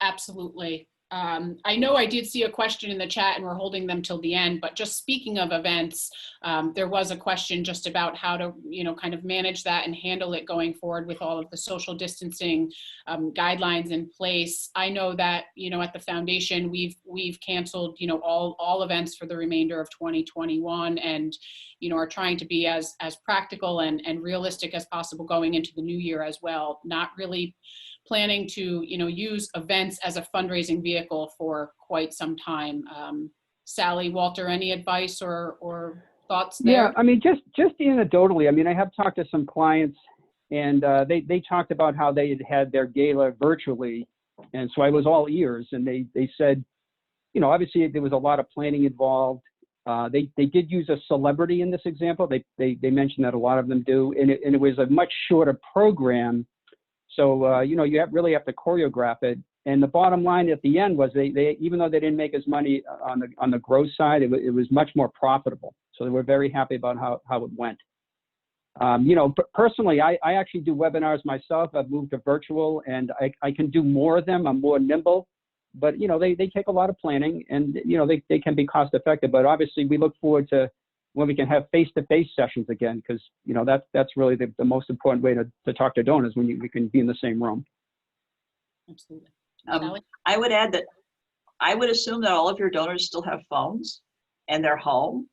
Absolutely. I know I did see a question in the chat, and we're holding them till the end, but just speaking of events, there was a question just about how to, kind of manage that and handle it going forward with all of the social distancing guidelines in place. I know that, at the foundation, we've canceled, all events for the remainder of 2021, and, are trying to be as practical and realistic as possible going into the new year as well. Not really planning to, use events as a fundraising vehicle for quite some time. Sally, Walter, any advice or thoughts there? Yeah, I mean, just anecdotally, I have talked to some clients, and they talked about how they had their gala virtually, and so I was all ears, and they said, obviously there was a lot of planning involved. They did use a celebrity in this example. They mentioned that a lot of them do, and it was a much shorter program. So, you really have to choreograph it. And the bottom line at the end was they even though they didn't make as money on the growth side, it was much more profitable. So they were very happy about how it went. Personally, I actually do webinars myself. I've moved to virtual, and I can do more of them. I'm more nimble, but, they take a lot of planning, and, they can be cost effective. But obviously we look forward to when we can have face-to-face sessions again, because that's really the most important way to talk to donors, when we can be in the same room. Absolutely. I would add that I would assume that all of your donors still have phones and they're home,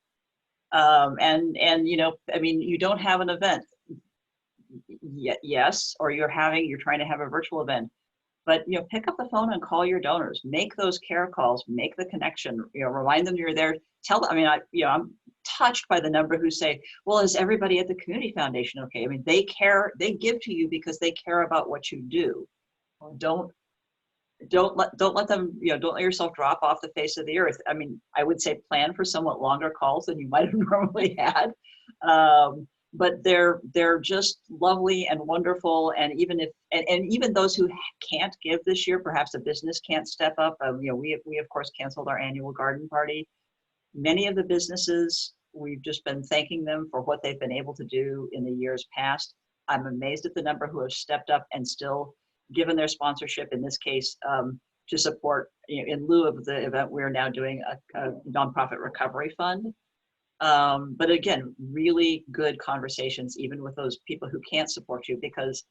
and you don't have an event yet, yes, or you're trying to have a virtual event. But pick up the phone and call your donors. Make those care calls. Make the connection. Remind them you're there. Tell them. I'm touched by the number who say, "Well, is everybody at the community foundation okay?" They care. They give to you because they care about what you do. Don't let them. Don't let yourself drop off the face of the earth. I would say plan for somewhat longer calls than you might have normally had. But they're just lovely and wonderful, and even those who can't give this year, perhaps a business can't step up. We of course canceled our annual garden party. Many of the businesses, we've just been thanking them for what they've been able to do in the years past. I'm amazed at the number who have stepped up and still given their sponsorship. In this case, to support, in lieu of the event, we're now doing a nonprofit recovery fund. But again, really good conversations, even with those people who can't support you, because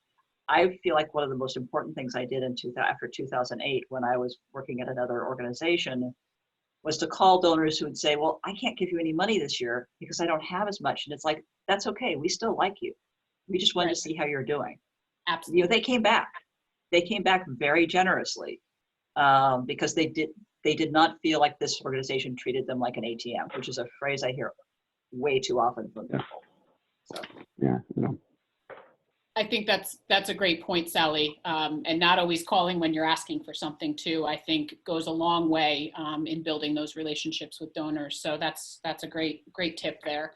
I feel like one of the most important things I did after 2008, when I was working at another organization, was to call donors who would say, "Well, I can't give you any money this year because I don't have as much." And it's like, that's okay. We still like you. We just wanted to see how you're doing. Absolutely. They came back. They came back very generously, because they did not feel like this organization treated them like an ATM, which is a phrase I hear way too often from people. So. Yeah. I think that's a great point, Sally. And not always calling when you're asking for something too, I think goes a long way in building those relationships with donors. So that's a great tip there.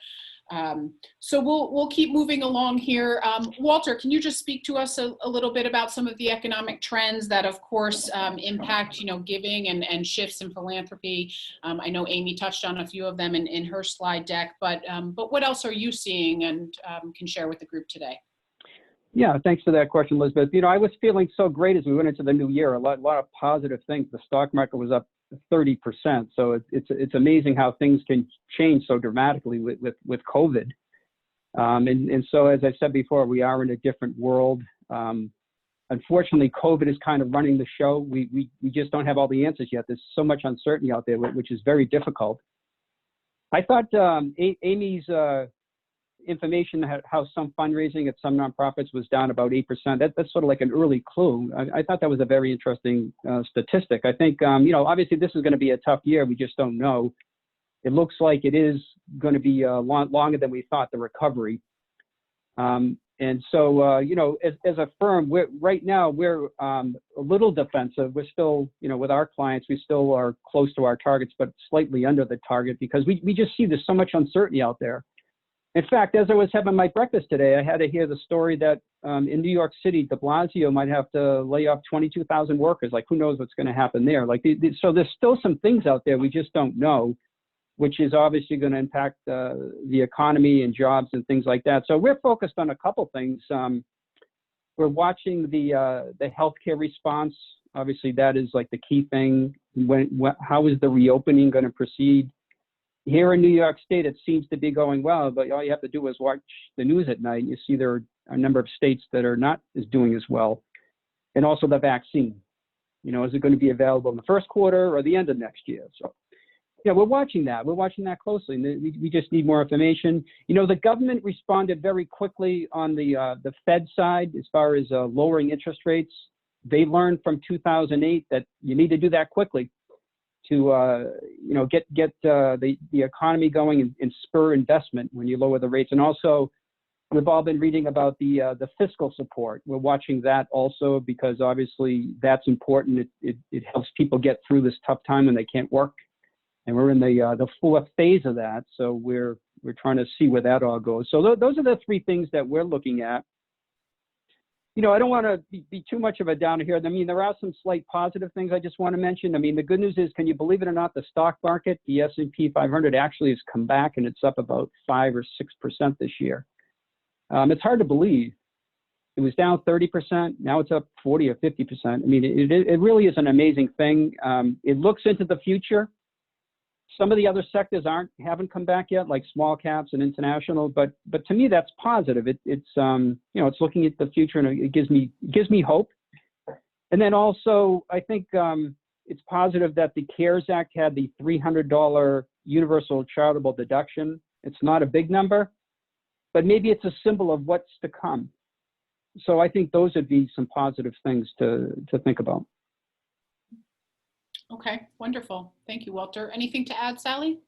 So we'll keep moving along here. Walter, can you just speak to us a little bit about some of the economic trends that, of course, impact giving and shifts in philanthropy? I know Amy touched on a few of them in her slide deck, but what else are you seeing and can share with the group today? Yeah, thanks for that question, Elizabeth. You know, I was feeling so great as we went into the new year. A lot of positive things. The stock market was up 30%. So it's amazing how things can change so dramatically with COVID. And so, as I said before, we are in a different world. Unfortunately, COVID is kind of running the show. We just don't have all the answers yet. There's so much uncertainty out there, which is very difficult. I thought Amy's information how some fundraising at some nonprofits was down about 8%. That's sort of like an early clue. I thought that was a very interesting statistic. I think, you know, obviously this is going to be a tough year. We just don't know. It looks like it is going to be longer than we thought, the recovery. And so, you know, as a firm, right now we're a little defensive. We're still, you know, with our clients, we still are close to our targets, but slightly under the target because we just see there's so much uncertainty out there. In fact, as I was having my breakfast today, I had to hear the story that in New York City, de Blasio might have to lay off 22,000 workers. Like, who knows what's going to happen there? Like, so there's still some things out there we just don't know, which is obviously going to impact the economy and jobs and things like that. So we're focused on a couple things. We're watching the healthcare response. Obviously, that is like the key thing. How is the reopening going to proceed? Here in New York State, it seems to be going well, but all you have to do is watch the news at night. You see there are a number of states that are not as doing as well. And also the vaccine. You know, is it going to be available in the first quarter or the end of next year? So, yeah, we're watching that. We're watching that closely. And we just need more information. You know, the government responded very quickly on the Fed side as far as lowering interest rates. They learned from 2008 that you need to do that quickly to you know, get the economy going and spur investment when you lower the rates. And also, we've all been reading about the fiscal support. We're watching that also because obviously that's important. It helps people get through this tough time when they can't work. And we're in the fourth phase of that, so we're trying to see where that all goes. So those are the three things that we're looking at. You know, I don't want to be too much of a downer here. I mean, there are some slight positive things I just want to mention. I mean, the good news is, can you believe it or not, the stock market, the S&P 500 actually has come back and it's up about 5 or 6% this year. It's hard to believe. It was down 30%. Now it's up 40 or 50%. I mean, it really is an amazing thing. It looks into the future. Some of the other sectors haven't come back yet, like small caps and international. But to me, that's positive. It's you know, it's looking at the future, and it gives me hope. And then also, I think it's positive that the CARES Act had the $300 universal charitable deduction. It's not a big number, but maybe it's a symbol of what's to come. So I think those would be some positive things to think about. Okay, wonderful. Thank you, Walter. Anything to add, Sally?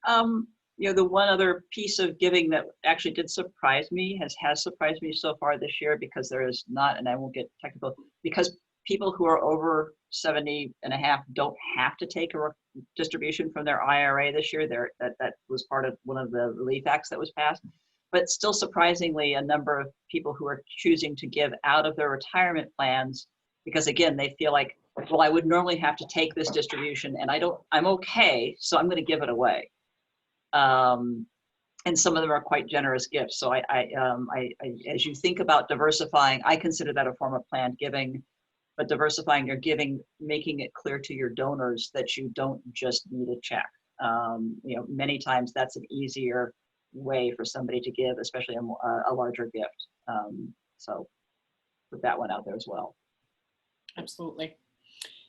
You know, the one other piece of giving that actually did surprise me, has surprised me so far this year, because there is not, and I won't get technical, because people who are over 70 and a half don't have to take a distribution from their IRA this year. That was part of one of the relief acts that was passed. But still, surprisingly, a number of people who are choosing to give out of their retirement plans, because again, they feel like, well, I would normally have to take this distribution and I'm okay, so I'm going to give it away. And some of them are quite generous gifts. So as you think about diversifying, I consider that a form of planned giving, but diversifying your giving, making it clear to your donors that you don't just need a check. You know, many times that's an easier way for somebody to give, especially a larger gift. So put that one out there as well. Absolutely.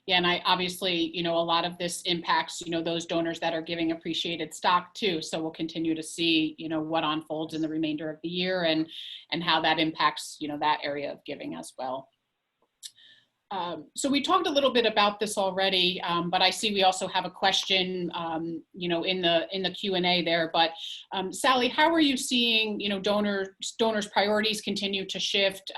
Yeah, and I obviously, you know, a lot of this impacts, you know, those donors that are giving appreciated stock too. So we'll continue to see, you know, what unfolds in the remainder of the year and how that impacts, you know, that area of giving as well. So we talked a little bit about this already, but I see we also have a question, you know, in the Q&A there. But Sally, how are you seeing, you know, donors' priorities continue to shift,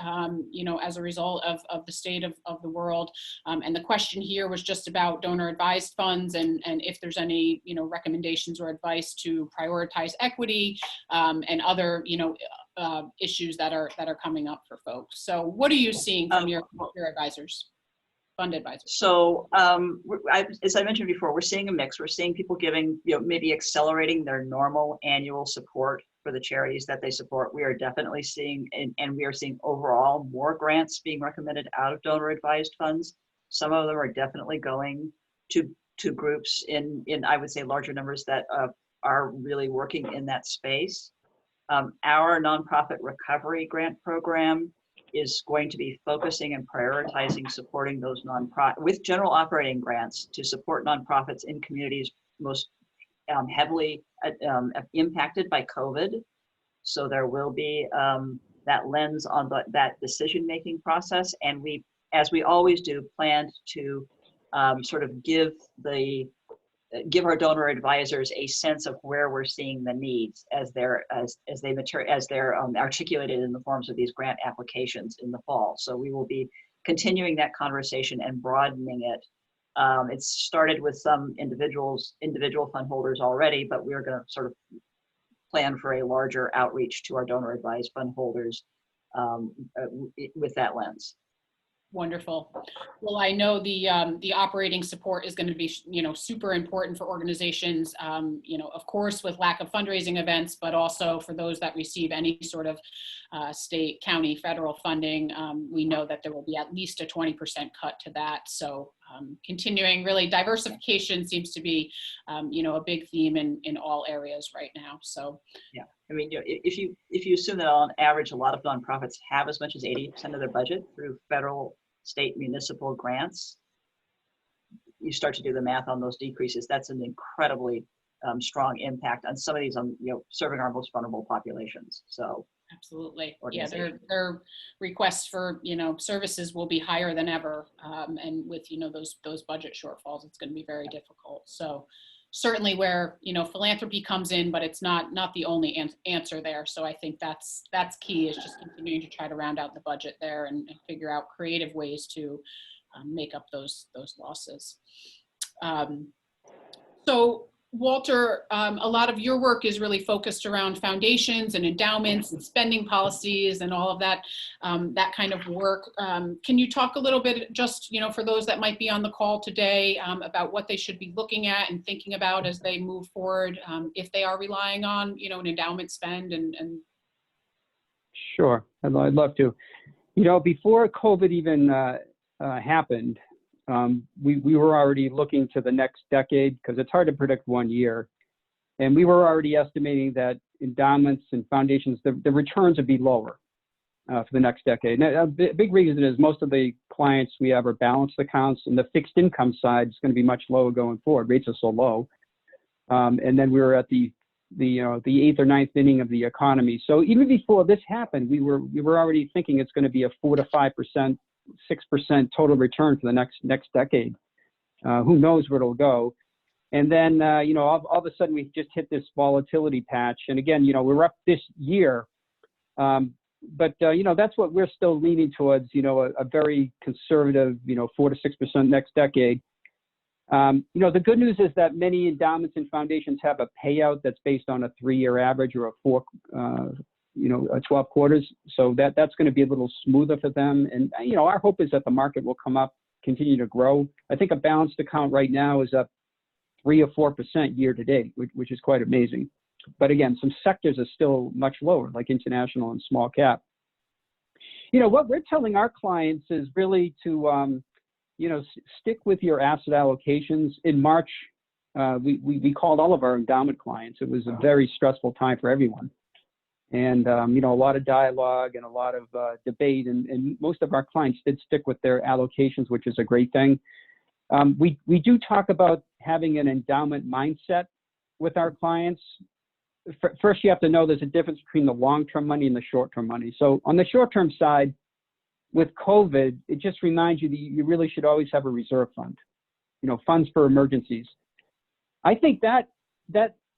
you know, as a result of the state of the world? And the question here was just about donor advised funds and if there's any, you know, recommendations or advice to prioritize equity and other, you know, issues that are coming up for folks. So what are you seeing from your advisors, fund advisors? So as I mentioned before, we're seeing a mix. We're seeing people giving, you know, maybe accelerating their normal annual support for the charities that they support. We are definitely seeing, and we are seeing overall more grants being recommended out of donor advised funds. Some of them are definitely going to groups in I would say larger numbers that are really working in that space. Our nonprofit recovery grant program is going to be focusing and prioritizing supporting those nonprofit with general operating grants to support nonprofits in communities most heavily impacted by COVID. So there will be that lens on that decision-making process. And we, as we always do, planned to sort of give our donor advisors a sense of where we're seeing the needs as they're articulated in the forms of these grant applications in the fall. So we will be continuing that conversation and broadening it. It's started with some individual fund holders already, but we're going to sort of plan for a larger outreach to our donor advised fund holders with that lens. Wonderful. Well, I know the operating support is going to be, super important for organizations, of course, with lack of fundraising events, but also for those that receive any sort of state, county, federal funding. We know that there will be at least a 20% cut to that. So continuing, really, diversification seems to be, a big theme in all areas right now. So yeah, I mean, if you assume that on average, a lot of nonprofits have as much as 80% of their budget through federal, state, municipal grants, you start to do the math on those decreases. That's an incredibly strong impact on some of these, serving our most vulnerable populations. So absolutely, yeah, their requests for services will be higher than ever, and with those budget shortfalls, it's going to be very difficult. So certainly where philanthropy comes in, but it's not the only answer there. So I think that's key, is just continuing to try to round out the budget there and figure out creative ways to make up those losses. So Walter, a lot of your work is really focused around foundations and endowments and spending policies and all of that, that kind of work. Can you talk a little bit, just for those that might be on the call today, about what they should be looking at and thinking about as they move forward, if they are relying on an endowment spend and Sure, I'd love to. Before COVID even happened, we were already looking to the next decade, because it's hard to predict 1 year. And we were already estimating that endowments and foundations, the returns would be lower for the next decade. And a big reason is most of the clients we have are balanced accounts, and the fixed income side is going to be much lower going forward. Rates are so low. And then we were at the 8th or 9th inning of the economy. So even before this happened, we were already thinking it's going to be a 4 to 5%, 6% total return for the next decade. Who knows where it'll go? And then, all of a sudden we just hit this volatility patch. And again, we're up this year, but that's what we're still leaning towards, a very conservative, 4 to 6% next decade. The good news is that many endowments and foundations have a payout that's based on a 3-year average or a 12 quarters. So that's going to be a little smoother for them. And, our hope is that the market will come up, continue to grow. I think a balanced account right now is up 3 or 4% year to date, which is quite amazing. But again, some sectors are still much lower, like international and small cap. What we're telling our clients is really to, stick with your asset allocations. In March, we called all of our endowment clients. It was a very stressful time for everyone. And, a lot of dialogue and a lot of debate, and most of our clients did stick with their allocations, which is a great thing. We do talk about having an endowment mindset with our clients. First, you have to know there's a difference between the long-term money and the short-term money. So on the short-term side, with COVID, it just reminds you that you really should always have a reserve fund, funds for emergencies. I think that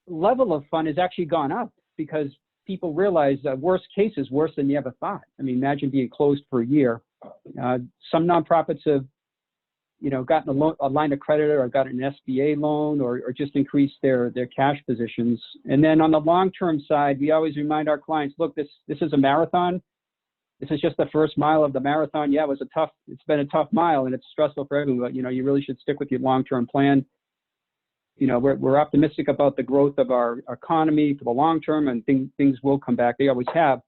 level of fund has actually gone up because people realize that worst case is worse than you ever thought. I mean, imagine being closed for a year. Some nonprofits have, gotten a line of credit or got an SBA loan or just increased their cash positions. And then on the long-term side, we always remind our clients, look, this is a marathon. This is just the first mile of the marathon. Yeah, it's been a tough mile and it's stressful for everyone, but you really should stick with your long-term plan. you know, we're optimistic about the growth of our economy for the long term, and things will come back. They always have.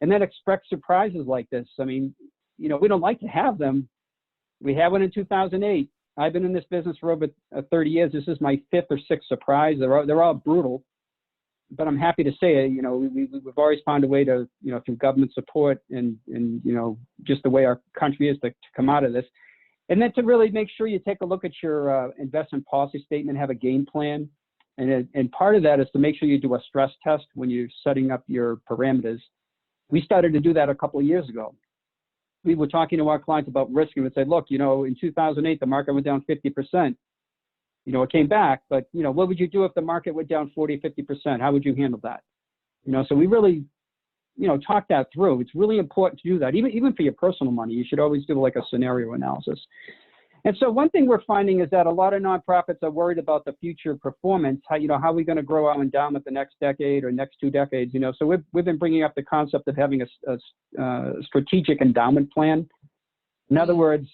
And then expect surprises like this. I mean, you know, we don't like to have them. We had one in 2008. I've been in this business for over 30 years. This is my 5th or 6th surprise. They're all brutal, but I'm happy to say, you know, we've always found a way to, you know, through government support and you know, just the way our country is to come out of this. And then to really make sure you take a look at your investment policy statement, have a game plan. And part of that is to make sure you do a stress test when you're setting up your parameters. We started to do that a couple of years ago. We were talking to our clients about risk, and would say, look, you know, in 2008, the market went down 50%. You know, it came back, but, you know, what would you do if the market went down 40, 50%? How would you handle that? You know, so we really, you know, talk that through. It's really important to do that. Even for your personal money, you should always do like a scenario analysis. And so one thing we're finding is that a lot of nonprofits are worried about the future performance. How are we going to grow our endowment the next decade or next 2 decades? You know, so we've been bringing up the concept of having a strategic endowment plan. In other words,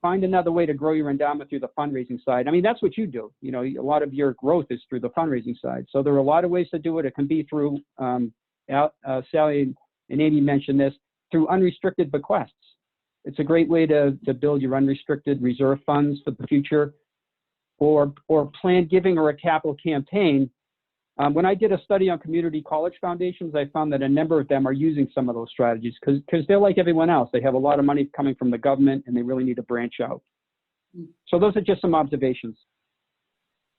find another way to grow your endowment through the fundraising side. I mean, that's what you do. You know, a lot of your growth is through the fundraising side. So there are a lot of ways to do it. It can be through, Sally and Amy mentioned this, through unrestricted bequests. It's a great way to build your unrestricted reserve funds for the future, or planned giving or a capital campaign. When I did a study on community college foundations, I found that a number of them are using some of those strategies because they're like everyone else. They have a lot of money coming from the government and they really need to branch out. So those are just some observations.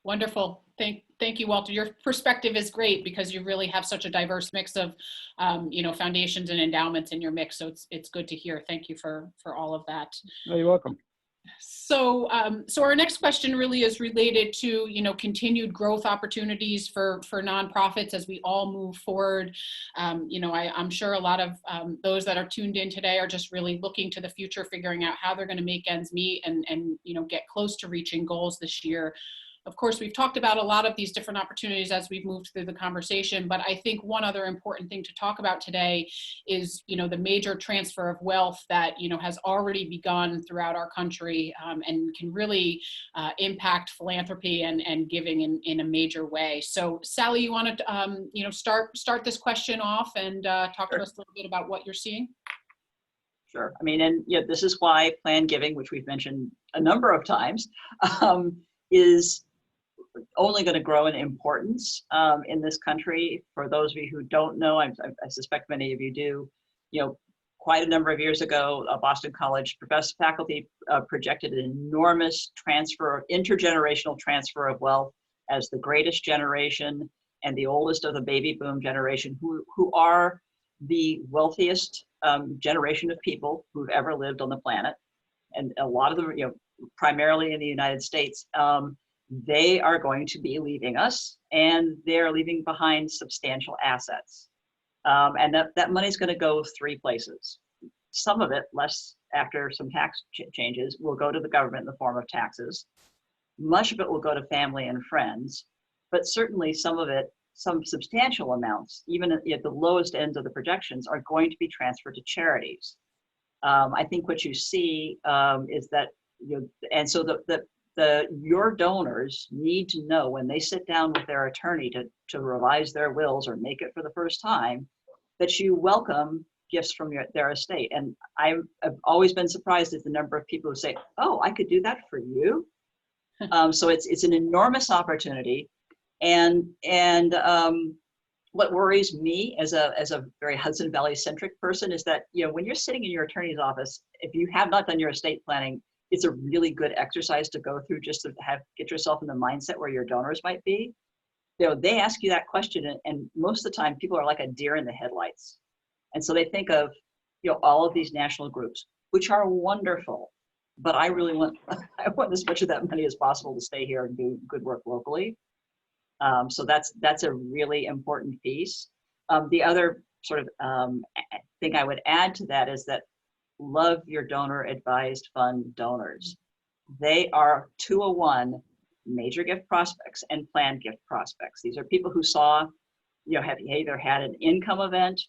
Wonderful. Thank you, Walter. Your perspective is great because you really have such a diverse mix of, you know, foundations and endowments in your mix. So it's good to hear. Thank you for all of that. Oh, you're welcome. So, so our next question really is related to, you know, continued growth opportunities for nonprofits as we all move forward. You know, I'm sure a lot of those that are tuned in today are just really looking to the future, figuring out how they're going to make ends meet and, you know, get close to reaching goals this year. Of course, we've talked about a lot of these different opportunities as we've moved through the conversation, but I think one other important thing to talk about today is, you know, the major transfer of wealth that, you know, has already begun throughout our country and can really impact philanthropy and giving in a major way. So, Sally, you want to, you know, start this question off and talk to us a little bit about what you're seeing? Sure. I mean, and yeah, this is why planned giving, which we've mentioned a number of times, is only going to grow in importance in this country. For those of you who don't know, I suspect many of you do, you know, quite a number of years ago, a Boston College faculty projected an enormous intergenerational transfer of wealth as the greatest generation and the oldest of the baby boom generation, who are the wealthiest generation of people who've ever lived on the planet. And a lot of them, you know, primarily in the United States, they are going to be leaving us, and they're leaving behind substantial assets. And that money is going to go 3 places. Some of it, less after some tax changes, will go to the government in the form of taxes. Much of it will go to family and friends, but certainly some of it, some substantial amounts, even at the lowest ends of the projections, are going to be transferred to charities. I think what you see is that, you know, and so your donors need to know when they sit down with their attorney to revise their wills or make it for the first time, that you welcome gifts from their estate. And I've always been surprised at the number of people who say, "Oh, I could do that for you." So it's an enormous opportunity, and what worries me as a very Hudson Valley centric person is that, you know, when you're sitting in your attorney's office, if you have not done your estate planning, it's a really good exercise to go through just to get yourself in the mindset where your donors might be. You know, they ask you that question, and most of the time people are like a deer in the headlights. And so they think of, you know, all of these national groups, which are wonderful, but I want as much of that money as possible to stay here and do good work locally. So that's a really important piece. The other sort of thing I would add to that is that love your donor advised fund donors. They are 2-1 major gift prospects and planned gift prospects. These are people who saw, you know, have either had an income event,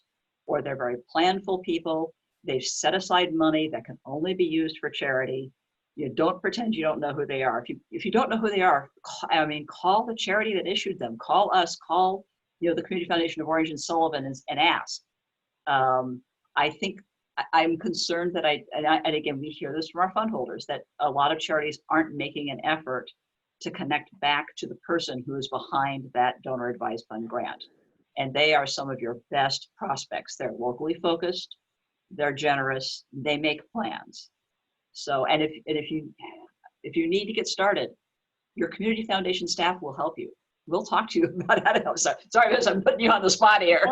or they're very planful people. They've set aside money that can only be used for charity. You know, don't pretend you don't know who they are. If you don't know who they are, call the charity that issued them. Call us. Call, you know, the Community Foundation of Orange and Sullivan and ask. I think I'm concerned that and again, we hear this from our fund holders, that a lot of charities aren't making an effort to connect back to the person who is behind that donor advised fund grant. And they are some of your best prospects. They're locally focused, they're generous, they make plans. So, and if you need to get started, your community foundation staff will help you. We'll talk to you about how to help. Sorry, I'm putting you on the spot here.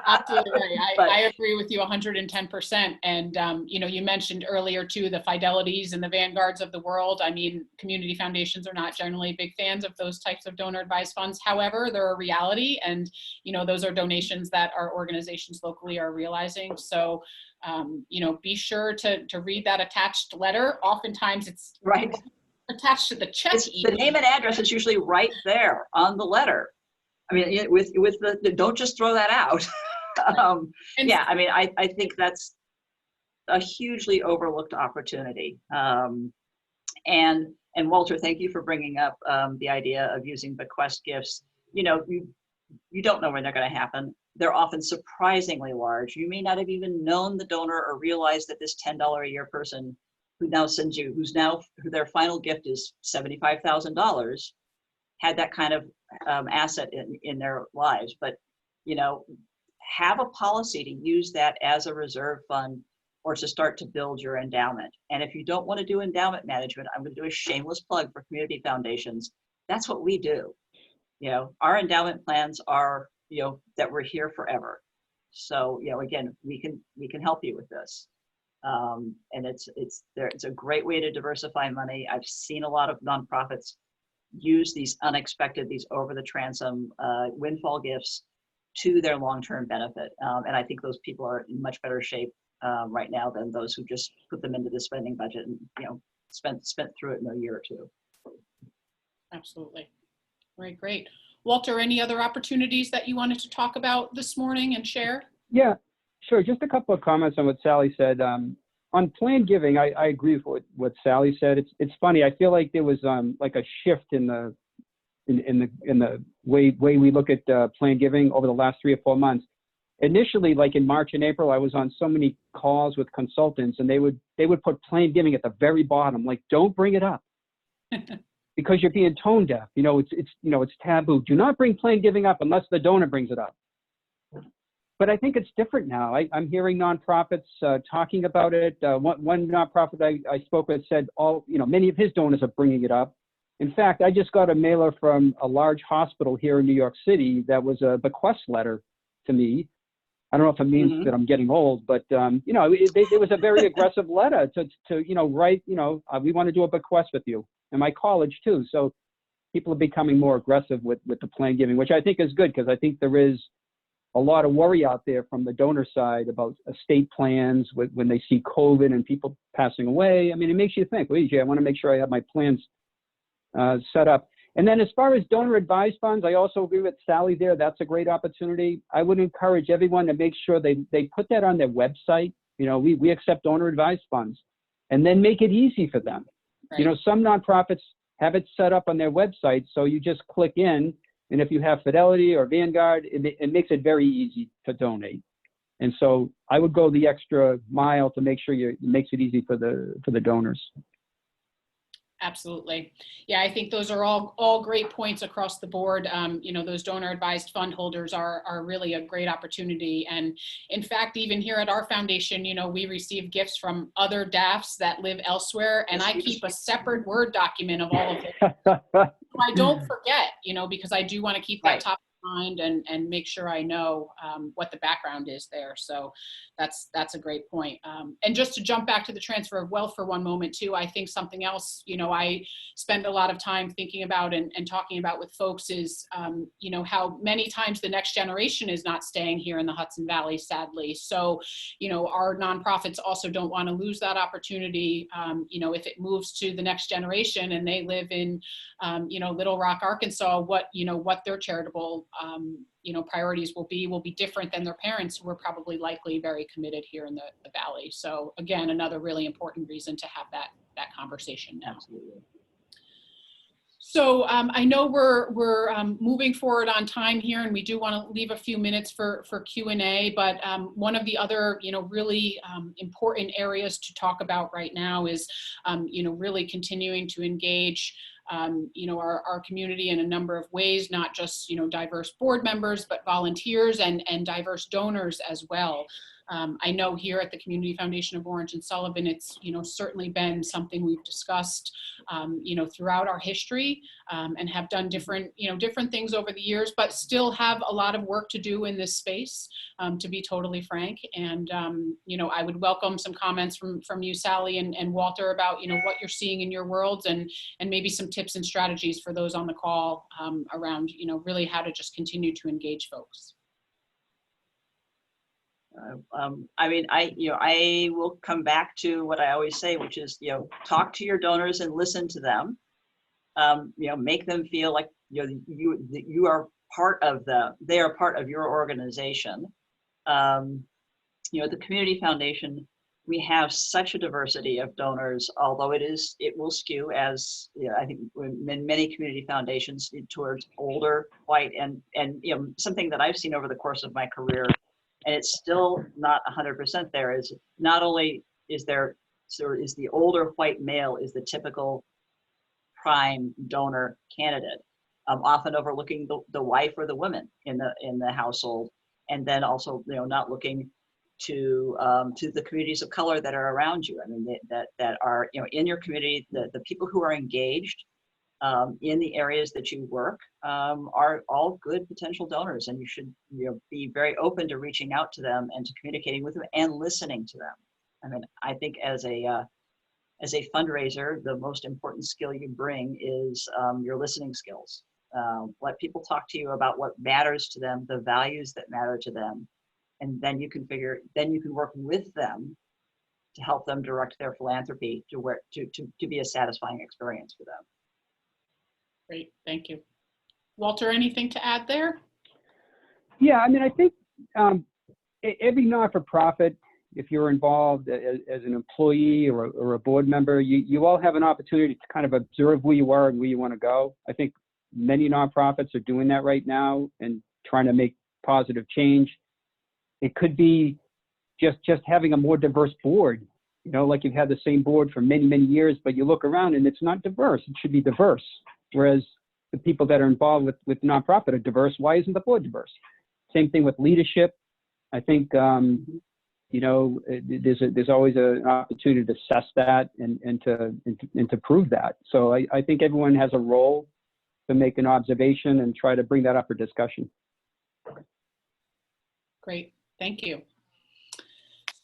Absolutely right. But, I agree with you 110%. And, you know, you mentioned earlier too, the Fidelities and the Vanguards of the world. I mean, community foundations are not generally big fans of those types of donor advised funds. However, they're a reality. And, you know, those are donations that our organizations locally are realizing. So, you know, be sure to read that attached letter. Oftentimes it's right. attached to the check. The name and address is usually right there on the letter. I mean, with the don't just throw that out. Yeah, I mean, I think that's a hugely overlooked opportunity. And Walter, thank you for bringing up the idea of using bequest gifts. You know, you don't know when they're going to happen. They're often surprisingly large. You may not have even known the donor or realized that this $10 a year person who now sends you, who their final gift is $75,000, had that kind of asset in their lives. But, you know, have a policy to use that as a reserve fund or to start to build your endowment. And if you don't want to do endowment management, I'm going to do a shameless plug for community foundations. That's what we do. You know, our endowment plans are, you know, that we're here forever. So, you know, again, we can help you with this. And it's a great way to diversify money. I've seen a lot of nonprofits use these unexpected, these over the transom windfall gifts to their long-term benefit. And I think those people are in much better shape right now than those who just put them into the spending budget and, you know, spent through it in a year or two. Absolutely. Right, great. Walter, any other opportunities that you wanted to talk about this morning and share? Yeah, sure. Just a couple of comments on what Sally said. On planned giving, I agree with what Sally said. It's funny. I feel like there was like a shift in the way we look at planned giving over the last 3 or 4 months. Initially, like in March and April, I was on so many calls with consultants, and they would put planned giving at the very bottom, like, don't bring it up because you're being tone deaf. You know, it's taboo. Do not bring planned giving up unless the donor brings it up. But I think it's different now. I'm hearing nonprofits talking about it. One nonprofit I spoke with said many of his donors are bringing it up. In fact, I just got a mailer from a large hospital here in New York City that was a bequest letter to me. I don't know if it means that I'm getting old, but you know, it was a very aggressive letter to write, we want to do a bequest with you, and my college too. So people are becoming more aggressive with the planned giving, which I think is good, because I think there is a lot of worry out there from the donor side about estate plans when they see COVID and people passing away. I mean, it makes you think, well, I want to make sure I have my plans set up. And then as far as donor advised funds, I also agree with Sally there. That's a great opportunity. I would encourage everyone to make sure they put that on their website. You know, we accept donor advised funds, and then make it easy for them. Right. You know, some nonprofits have it set up on their website, so you just click in, and if you have Fidelity or Vanguard, it makes it very easy to donate. And so I would go the extra mile to make sure it makes it easy for the donors. Absolutely. Yeah, I think those are all great points across the board. Those donor advised fund holders are really a great opportunity. And in fact, even here at our foundation, we receive gifts from other DAFs that live elsewhere, and I keep a separate Word document of all of it. So I don't forget, because I do want to keep that top of mind and make sure I know what the background is there. So that's a great point. And just to jump back to the transfer of wealth for one moment too, I think something else, I spend a lot of time thinking about and talking about with folks is, how many times the next generation is not staying here in the Hudson Valley, sadly. So, our nonprofits also don't want to lose that opportunity. If it moves to the next generation and they live in, Little Rock, Arkansas, what their charitable, priorities will be different than their parents, who are probably likely very committed here in the Valley. So again, another really important reason to have that that conversation now. Absolutely. So I know we're moving forward on time here, and we do want to leave a few minutes for Q&A. But one of the other, really important areas to talk about right now is, really continuing to engage, our community in a number of ways, not just diverse board members, but volunteers and diverse donors as well. I know here at the Community Foundation of Orange and Sullivan, it's certainly been something we've discussed throughout our history, and have done different things over the years, but still have a lot of work to do in this space, to be totally frank. And I would welcome some comments from you, Sally and Walter, about what you're seeing in your worlds, and maybe some tips and strategies for those on the call around really how to just continue to engage folks. I will come back to what I always say, which is, talk to your donors and listen to them. Make them feel like you are part of they are part of your organization. At the Community Foundation, we have such a diversity of donors, although it will skew, as I think in many community foundations, towards older, white, and something that I've seen over the course of my career. And it's still not 100% there, is not only is the older white male is the typical prime donor candidate, often overlooking the wife or the woman in the household, and then also not looking to the communities of color that are around you. I mean, that are in your community, the people who are engaged in the areas that you work are all good potential donors, and you should be very open to reaching out to them and to communicating with them and listening to them. I mean, I think as a fundraiser, the most important skill you bring is your listening skills. Let people talk to you about what matters to them, the values that matter to them, and then you can work with them to help them direct their philanthropy to be a satisfying experience for them. Great, thank you. Walter, anything to add there? Yeah, I mean, I think every not-for-profit, if you're involved as an employee or a board member, you all have an opportunity to kind of observe where you are and where you want to go. I think many nonprofits are doing that right now and trying to make positive change. It could be just having a more diverse board, like you've had the same board for many, many years, but you look around and it's not diverse. It should be diverse. Whereas the people that are involved with nonprofit are diverse. Why isn't the board diverse? Same thing with leadership. I think, there's always an opportunity to assess that and to prove that. So I think everyone has a role to make an observation and try to bring that up for discussion. Great, thank you.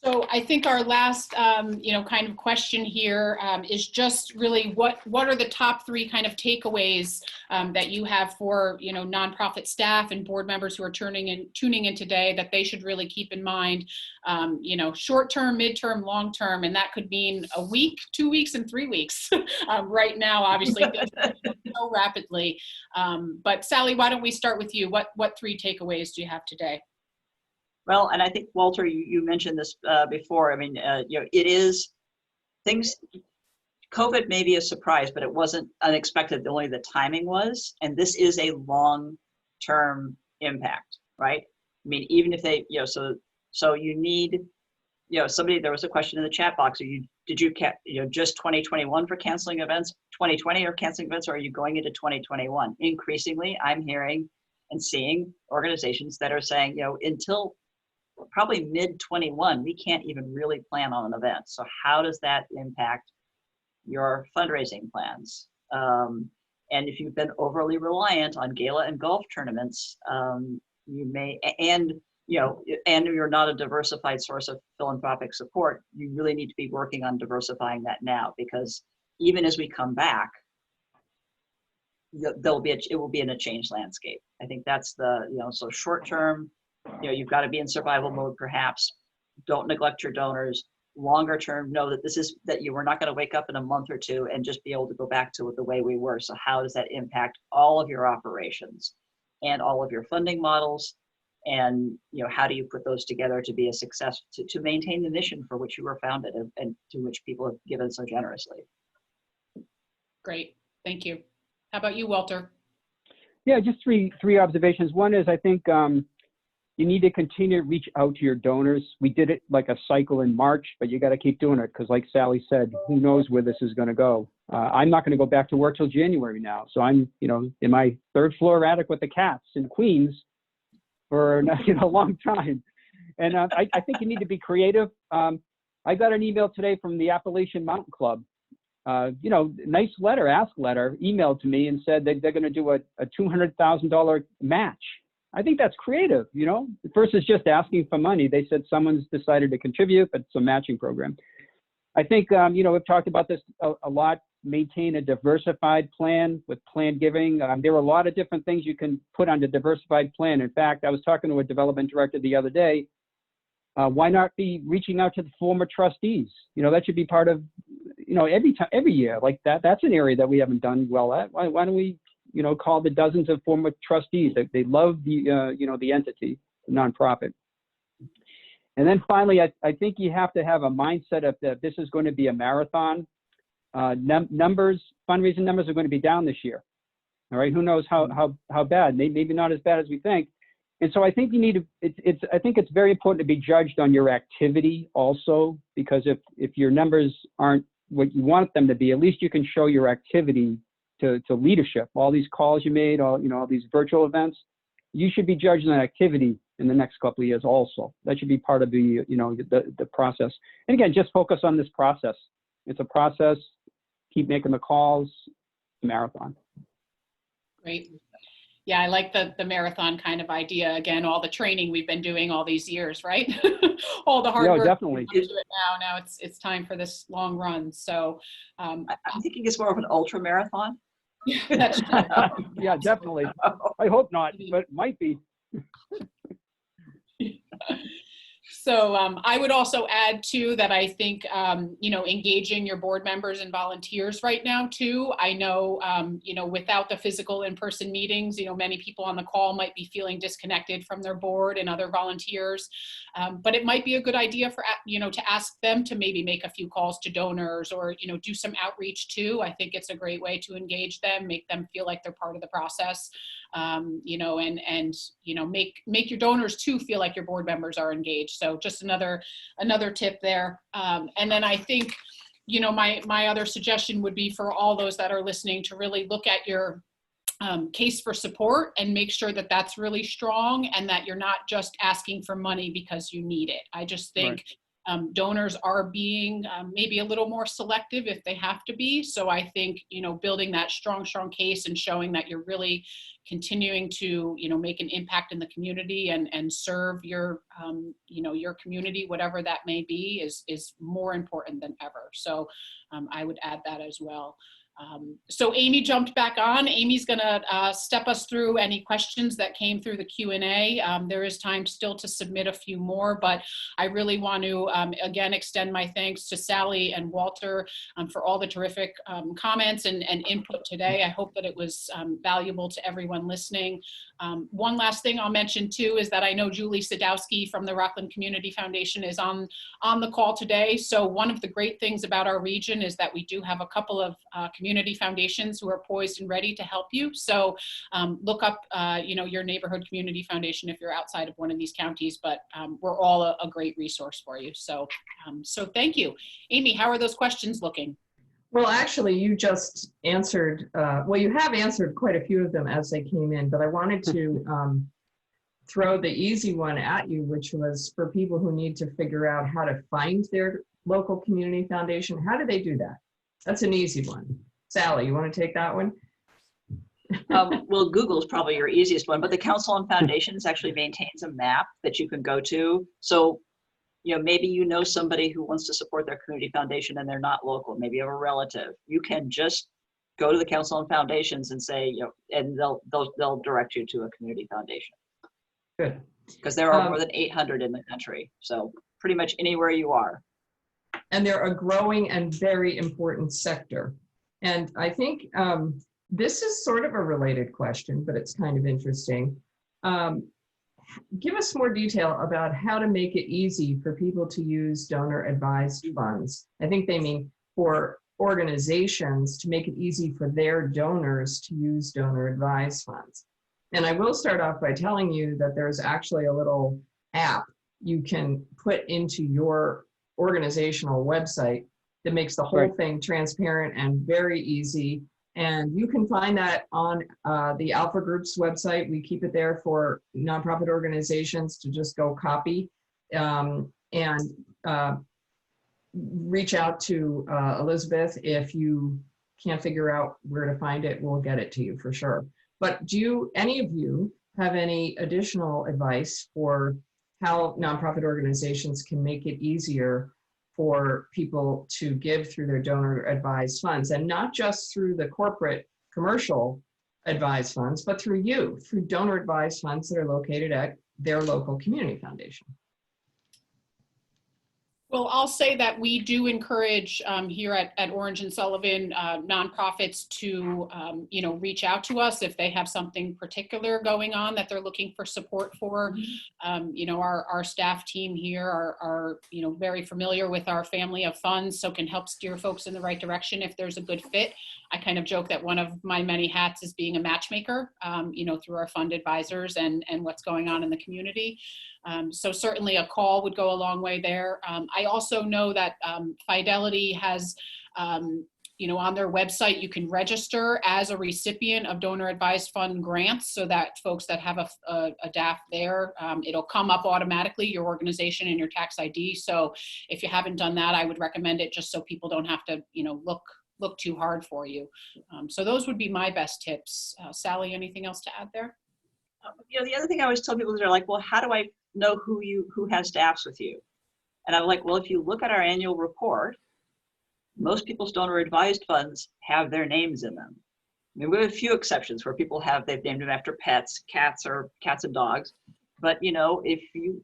So I think our last, kind of question here is just really what are the top 3 kind of takeaways that you have for, nonprofit staff and board members who are tuning in today that they should really keep in mind, short term, midterm, long term, and that could mean a week, 2 weeks, and 3 weeks. Right now, obviously, things are moving so rapidly. But Sally, why don't we start with you? What 3 takeaways do you have today? Well, and I think, Walter, you mentioned this before. I mean, it is things, COVID may be a surprise, but it wasn't unexpected. Only the timing was, and this is a long-term impact, right? I mean, even if they, so you need, somebody, there was a question in the chat box. Did you just 2021 for canceling events, 2020 or canceling events, or are you going into 2021? Increasingly, I'm hearing and seeing organizations that are saying, until probably mid-21, we can't even really plan on an event. So how does that impact your fundraising plans? And if you've been overly reliant on gala and golf tournaments, you may, and you're not a diversified source of philanthropic support, you really need to be working on diversifying that now, because even as we come back, it will be in a changed landscape. I think that's so short term, you've got to be in survival mode, perhaps. Don't neglect your donors. Longer term, know that you were not going to wake up in a month or 2 and just be able to go back to the way we were. So how does that impact all of your operations and all of your funding models? And how do you put those together to be a success, to maintain the mission for which you were founded and to which people have given so generously? Great, thank you. How about you, Walter? Yeah, just three observations. One is, I think you need to continue to reach out to your donors. We did it like a cycle in March, but you got to keep doing it because, like Sally said, who knows where this is going to go. I'm not going to go back to work till January now, so I'm, in my third floor attic with the cats in Queens for a long time. And I think you need to be creative. I got an email today from the Appalachian Mountain Club. Nice letter, ask letter, emailed to me and said they're going to do a $200,000 match. I think that's creative, versus just asking for money. They said someone's decided to contribute, but it's a matching program. I think, we've talked about this a lot, maintain a diversified plan with plan giving. There are a lot of different things you can put on the diversified plan. In fact, I was talking to a development director the other day. Why not be reaching out to the former trustees? That should be part of, every year like that. That's an area that we haven't done well at. Why don't we, call the dozens of former trustees? They love the, the entity, the nonprofit. And then finally, I think you have to have a mindset of that this is going to be a marathon. Fundraising numbers are going to be down this year. All right, who knows how bad? Maybe not as bad as we think. And so I think you need to, I think it's very important to be judged on your activity also, because if your numbers aren't what you want them to be, at least you can show your activity to leadership. All these calls you made, all these virtual events, you should be judged on activity in the next couple of years also. That should be part of the, the process. And again, just focus on this process. It's a process, keep making the calls, marathon. Great. Yeah, I like the marathon kind of idea. Again, all the training we've been doing all these years, right? All the hard work. Definitely. To it now it's time for this long run. So I'm thinking it's more of an ultra marathon. Yeah, that's true. Yeah, definitely. I hope not, but it might be. So I would also add too that I think, engaging your board members and volunteers right now too. I know, without the physical in-person meetings, many people on the call might be feeling disconnected from their board and other volunteers. But it might be a good idea for, to ask them to maybe make a few calls to donors or, do some outreach too. I think it's a great way to engage them, make them feel like they're part of the process, and make your donors too feel like your board members are engaged. So just another tip there. And then I think, my other suggestion would be for all those that are listening to really look at your case for support and make sure that that's really strong and that you're not just asking for money because you need it. I just think donors are being maybe a little more selective if they have to be. So I think, building that strong case and showing that you're really continuing to, make an impact in the community and serve your, your community, whatever that may be, is more important than ever. So I would add that as well. So Amy jumped back on. Amy's going to step us through any questions that came through the Q&A. There is time still to submit a few more, but I really want to, again, extend my thanks to Sally and Walter for all the terrific comments and input today. I hope that it was valuable to everyone listening. One last thing I'll mention too is that I know Julie Sadowski from the Rockland Community Foundation is on the call today. So one of the great things about our region is that we do have a couple of community foundations who are poised and ready to help you. So look up, your neighborhood community foundation if you're outside of one of these counties, but we're all a great resource for you. So, so thank you. Amy, how are those questions looking? Well, actually, you just answered, you have answered quite a few of them as they came in, but I wanted to throw the easy one at you, which was for people who need to figure out how to find their local community foundation. How do they do that? That's an easy one. Sally, you want to take that one? Well, Google is probably your easiest one, but the Council on Foundations actually maintains a map that you can go to. So, maybe somebody who wants to support their community foundation and they're not local. Maybe you have a relative. You can just go to the Council on Foundations and say, and they'll direct you to a community foundation. Good. Because there are more than 800 in the country. So pretty much anywhere you are. And they're a growing and very important sector. And I think this is sort of a related question, but it's kind of interesting. Give us more detail about how to make it easy for people to use donor advised funds. I think they mean for organizations to make it easy for their donors to use donor advised funds. And I will start off by telling you that there's actually a little app you can put into your organizational website that makes the whole thing transparent and very easy. And you can find that on the Alford Group's website. We keep it there for nonprofit organizations to just go copy and reach out to Elizabeth. If you can't figure out where to find it, we'll get it to you for sure. But do any of you have any additional advice for how nonprofit organizations can make it easier for people to give through their donor advised funds, and not just through the corporate commercial advised funds, but through donor advised funds that are located at their local community foundation? Well, I'll say that we do encourage here at Orange and Sullivan nonprofits to, reach out to us if they have something particular going on that they're looking for support for. Our staff team here are very familiar with our family of funds, so can help steer folks in the right direction if there's a good fit. I kind of joke that one of my many hats is being a matchmaker, through our fund advisors and what's going on in the community. So certainly a call would go a long way there. I also know that Fidelity has, on their website, you can register as a recipient of donor advised fund grants, so that folks that have a DAF there, it'll come up automatically, your organization and your tax ID. So if you haven't done that, I would recommend it, just so people don't have to, look too hard for you. So those would be my best tips. Sally, anything else to add there? The other thing I always tell people is, they're like, well, how do I know who has DAFs with you? And I'm like, well, if you look at our annual report, most people's donor advised funds have their names in them. I mean, we have a few exceptions where people they've named them after pets, cats and dogs. But if you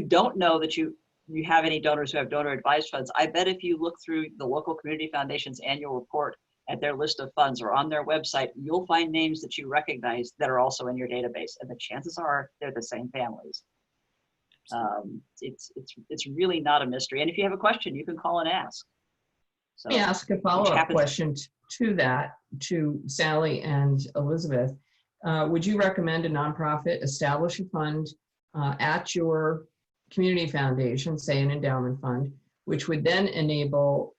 don't know that you have any donors who have donor advised funds, I bet if you look through the local community foundation's annual report at their list of funds or on their website, you'll find names that you recognize that are also in your database, and the chances are they're the same families. It's really not a mystery, and if you have a question, you can call and ask. So, let me ask a follow-up question to that, to Sally and Elizabeth. Would you recommend a nonprofit establish a fund at your community foundation, say an endowment fund, which would then enable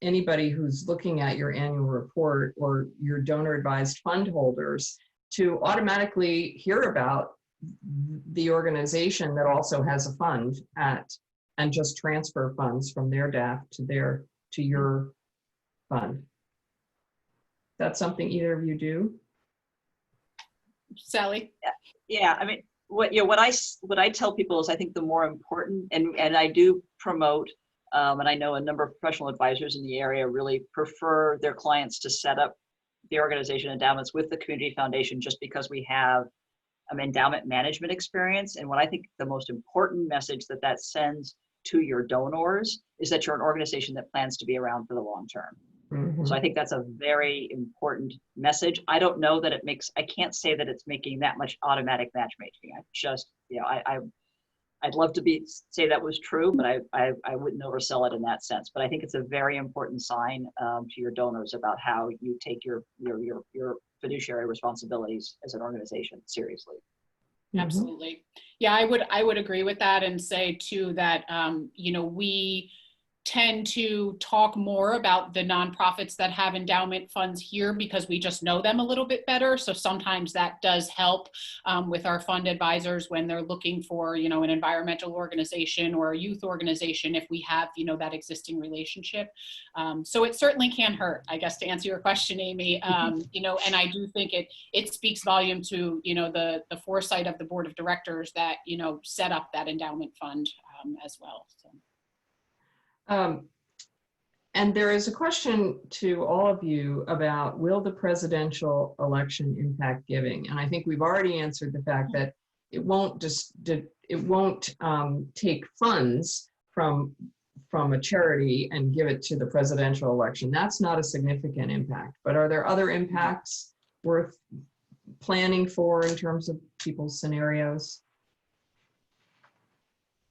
anybody who's looking at your annual report or your donor advised fund holders to automatically hear about the organization that also has a fund and just transfer funds from their DAF to your fund? That's something either of you do? Sally? Yeah, I mean, what I tell people is, I think the more important, and I do promote, and I know a number of professional advisors in the area really prefer their clients to set up the organization endowments with the community foundation, just because we have endowment management experience. And what I think the most important message that sends to your donors is that you're an organization that plans to be around for the long term. Mm-hmm. So I think that's a very important message. I don't know that I can't say that it's making that much automatic matchmaking. I just, I'd love to say that was true, but I wouldn't oversell it in that sense. But I think it's a very important sign to your donors about how you take your fiduciary responsibilities as an organization seriously. Absolutely. Yeah, I would agree with that, and say too that we tend to talk more about the nonprofits that have endowment funds here because we just know them a little bit better. So sometimes that does help with our fund advisors when they're looking for, an environmental organization or a youth organization, if we have, that existing relationship. So it certainly can hurt, I guess, to answer your question, Amy. And I do think it speaks volume to, the foresight of the board of directors that, set up that endowment fund as well. So. And there is a question to all of you about, will the presidential election impact giving? And I think we've already answered the fact that it won't take funds from a charity and give it to the presidential election. That's not a significant impact. But are there other impacts worth planning for in terms of people's scenarios?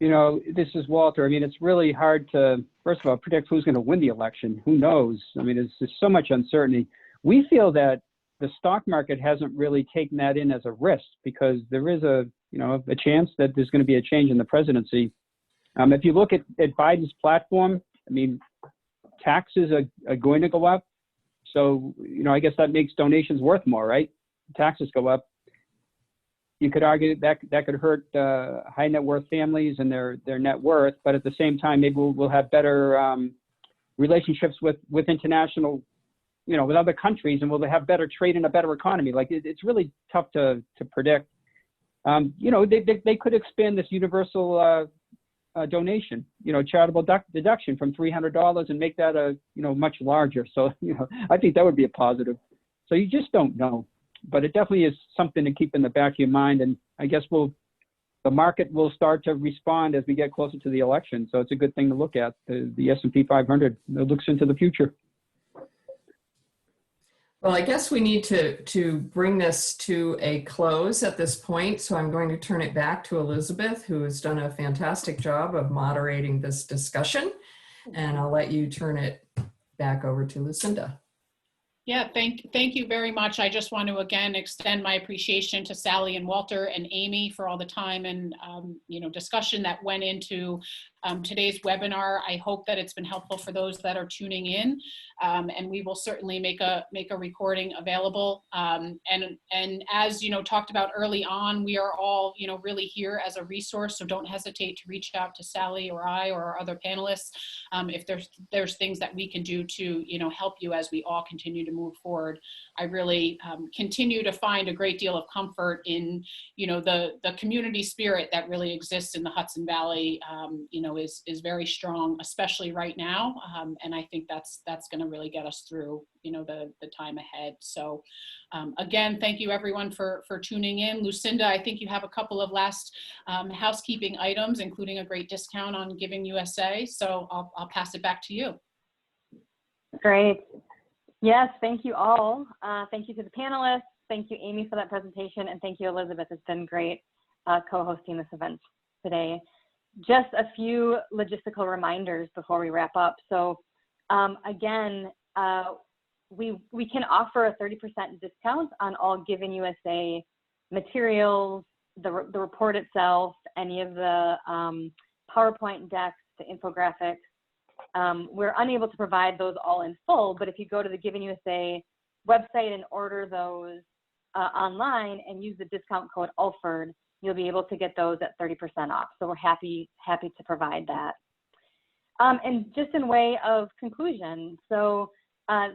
you know, this is Walter. I mean, it's really hard to, first of all, predict who's going to win the election. Who knows? I mean, there's so much uncertainty. We feel that the stock market hasn't really taken that in as a risk because there is a chance that there's going to be a change in the presidency. If you look at Biden's platform, I mean, taxes are going to go up. So, you know, I guess that makes donations worth more, right? Taxes go up. You could argue that could hurt high net worth families and their net worth, but at the same time, maybe we'll have better relationships with international, you know, with other countries, and we'll have better trade and a better economy. Like it's really tough to predict. You know, they could expand this universal donation, you know, charitable deduction from $300 and make that much larger. So, you know, I think that would be a positive. So you just don't know. But it definitely is something to keep in the back of your mind. And I guess the market will start to respond as we get closer to the election. So it's a good thing to look at, the S&P 500. It looks into the future. Well, I guess we need to bring this to a close at this point. So I'm going to turn it back to Elizabeth, who has done a fantastic job of moderating this discussion. And I'll let you turn it back over to Lucinda. Yeah, thank you very much. I just want to again extend my appreciation to Sally and Walter and Amy for all the time and discussion that went into today's webinar. I hope that it's been helpful for those that are tuning in, and we will certainly make a recording available. And as talked about early on, we are all really here as a resource. So don't hesitate to reach out to Sally or I or our other panelists if there's things that we can do to help you as we all continue to move forward. I really continue to find a great deal of comfort in the community spirit that really exists in the Hudson Valley. Is very strong, especially right now, and I think that's going to really get us through the time ahead. So again, thank you everyone for tuning in. Lucinda, I think you have a couple of last housekeeping items, including a great discount on Giving USA. So I'll pass it back to you. Great. Yes, thank you all. Thank you to the panelists. Thank you, Amy, for that presentation, and thank you, Elizabeth. It's been great co-hosting this event today. Just a few logistical reminders before we wrap up. So again, we can offer a 30% discount on all Giving USA materials, the report itself, any of the PowerPoint decks, the infographics. We're unable to provide those all in full, but if you go to the Giving USA website and order those online and use the discount code Alford, you'll be able to get those at 30% off. So we're happy to provide that. And just in way of conclusion, so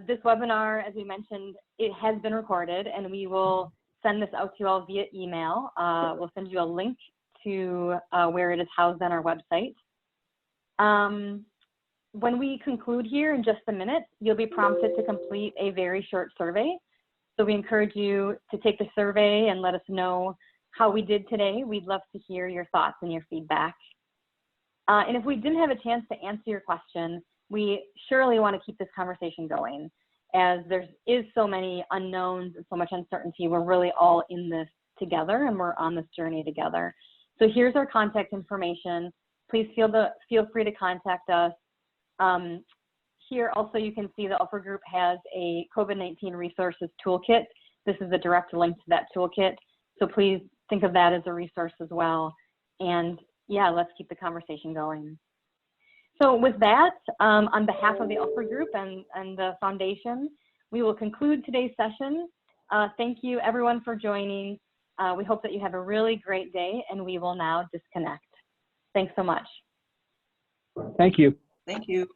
this webinar, as we mentioned, it has been recorded, and we will send this out to you all via email. We'll send you a link to where it is housed on our website. When we conclude here in just a minute, you'll be prompted to complete a very short survey. So we encourage you to take the survey and let us know how we did today. We'd love to hear your thoughts and your feedback. And if we didn't have a chance to answer your question, we surely want to keep this conversation going. As there is so many unknowns and so much uncertainty, we're really all in this together and we're on this journey together. So here's our contact information. Please feel free to contact us. Here also you can see the Alford Group has a COVID-19 resources toolkit. This is a direct link to that toolkit. So please think of that as a resource as well. And yeah, let's keep the conversation going. So with that, on behalf of the Alford Group and the foundation, we will conclude today's session. Thank you everyone for joining. We hope that you have a really great day, and we will now disconnect. Thanks so much. Thank you. Thank you.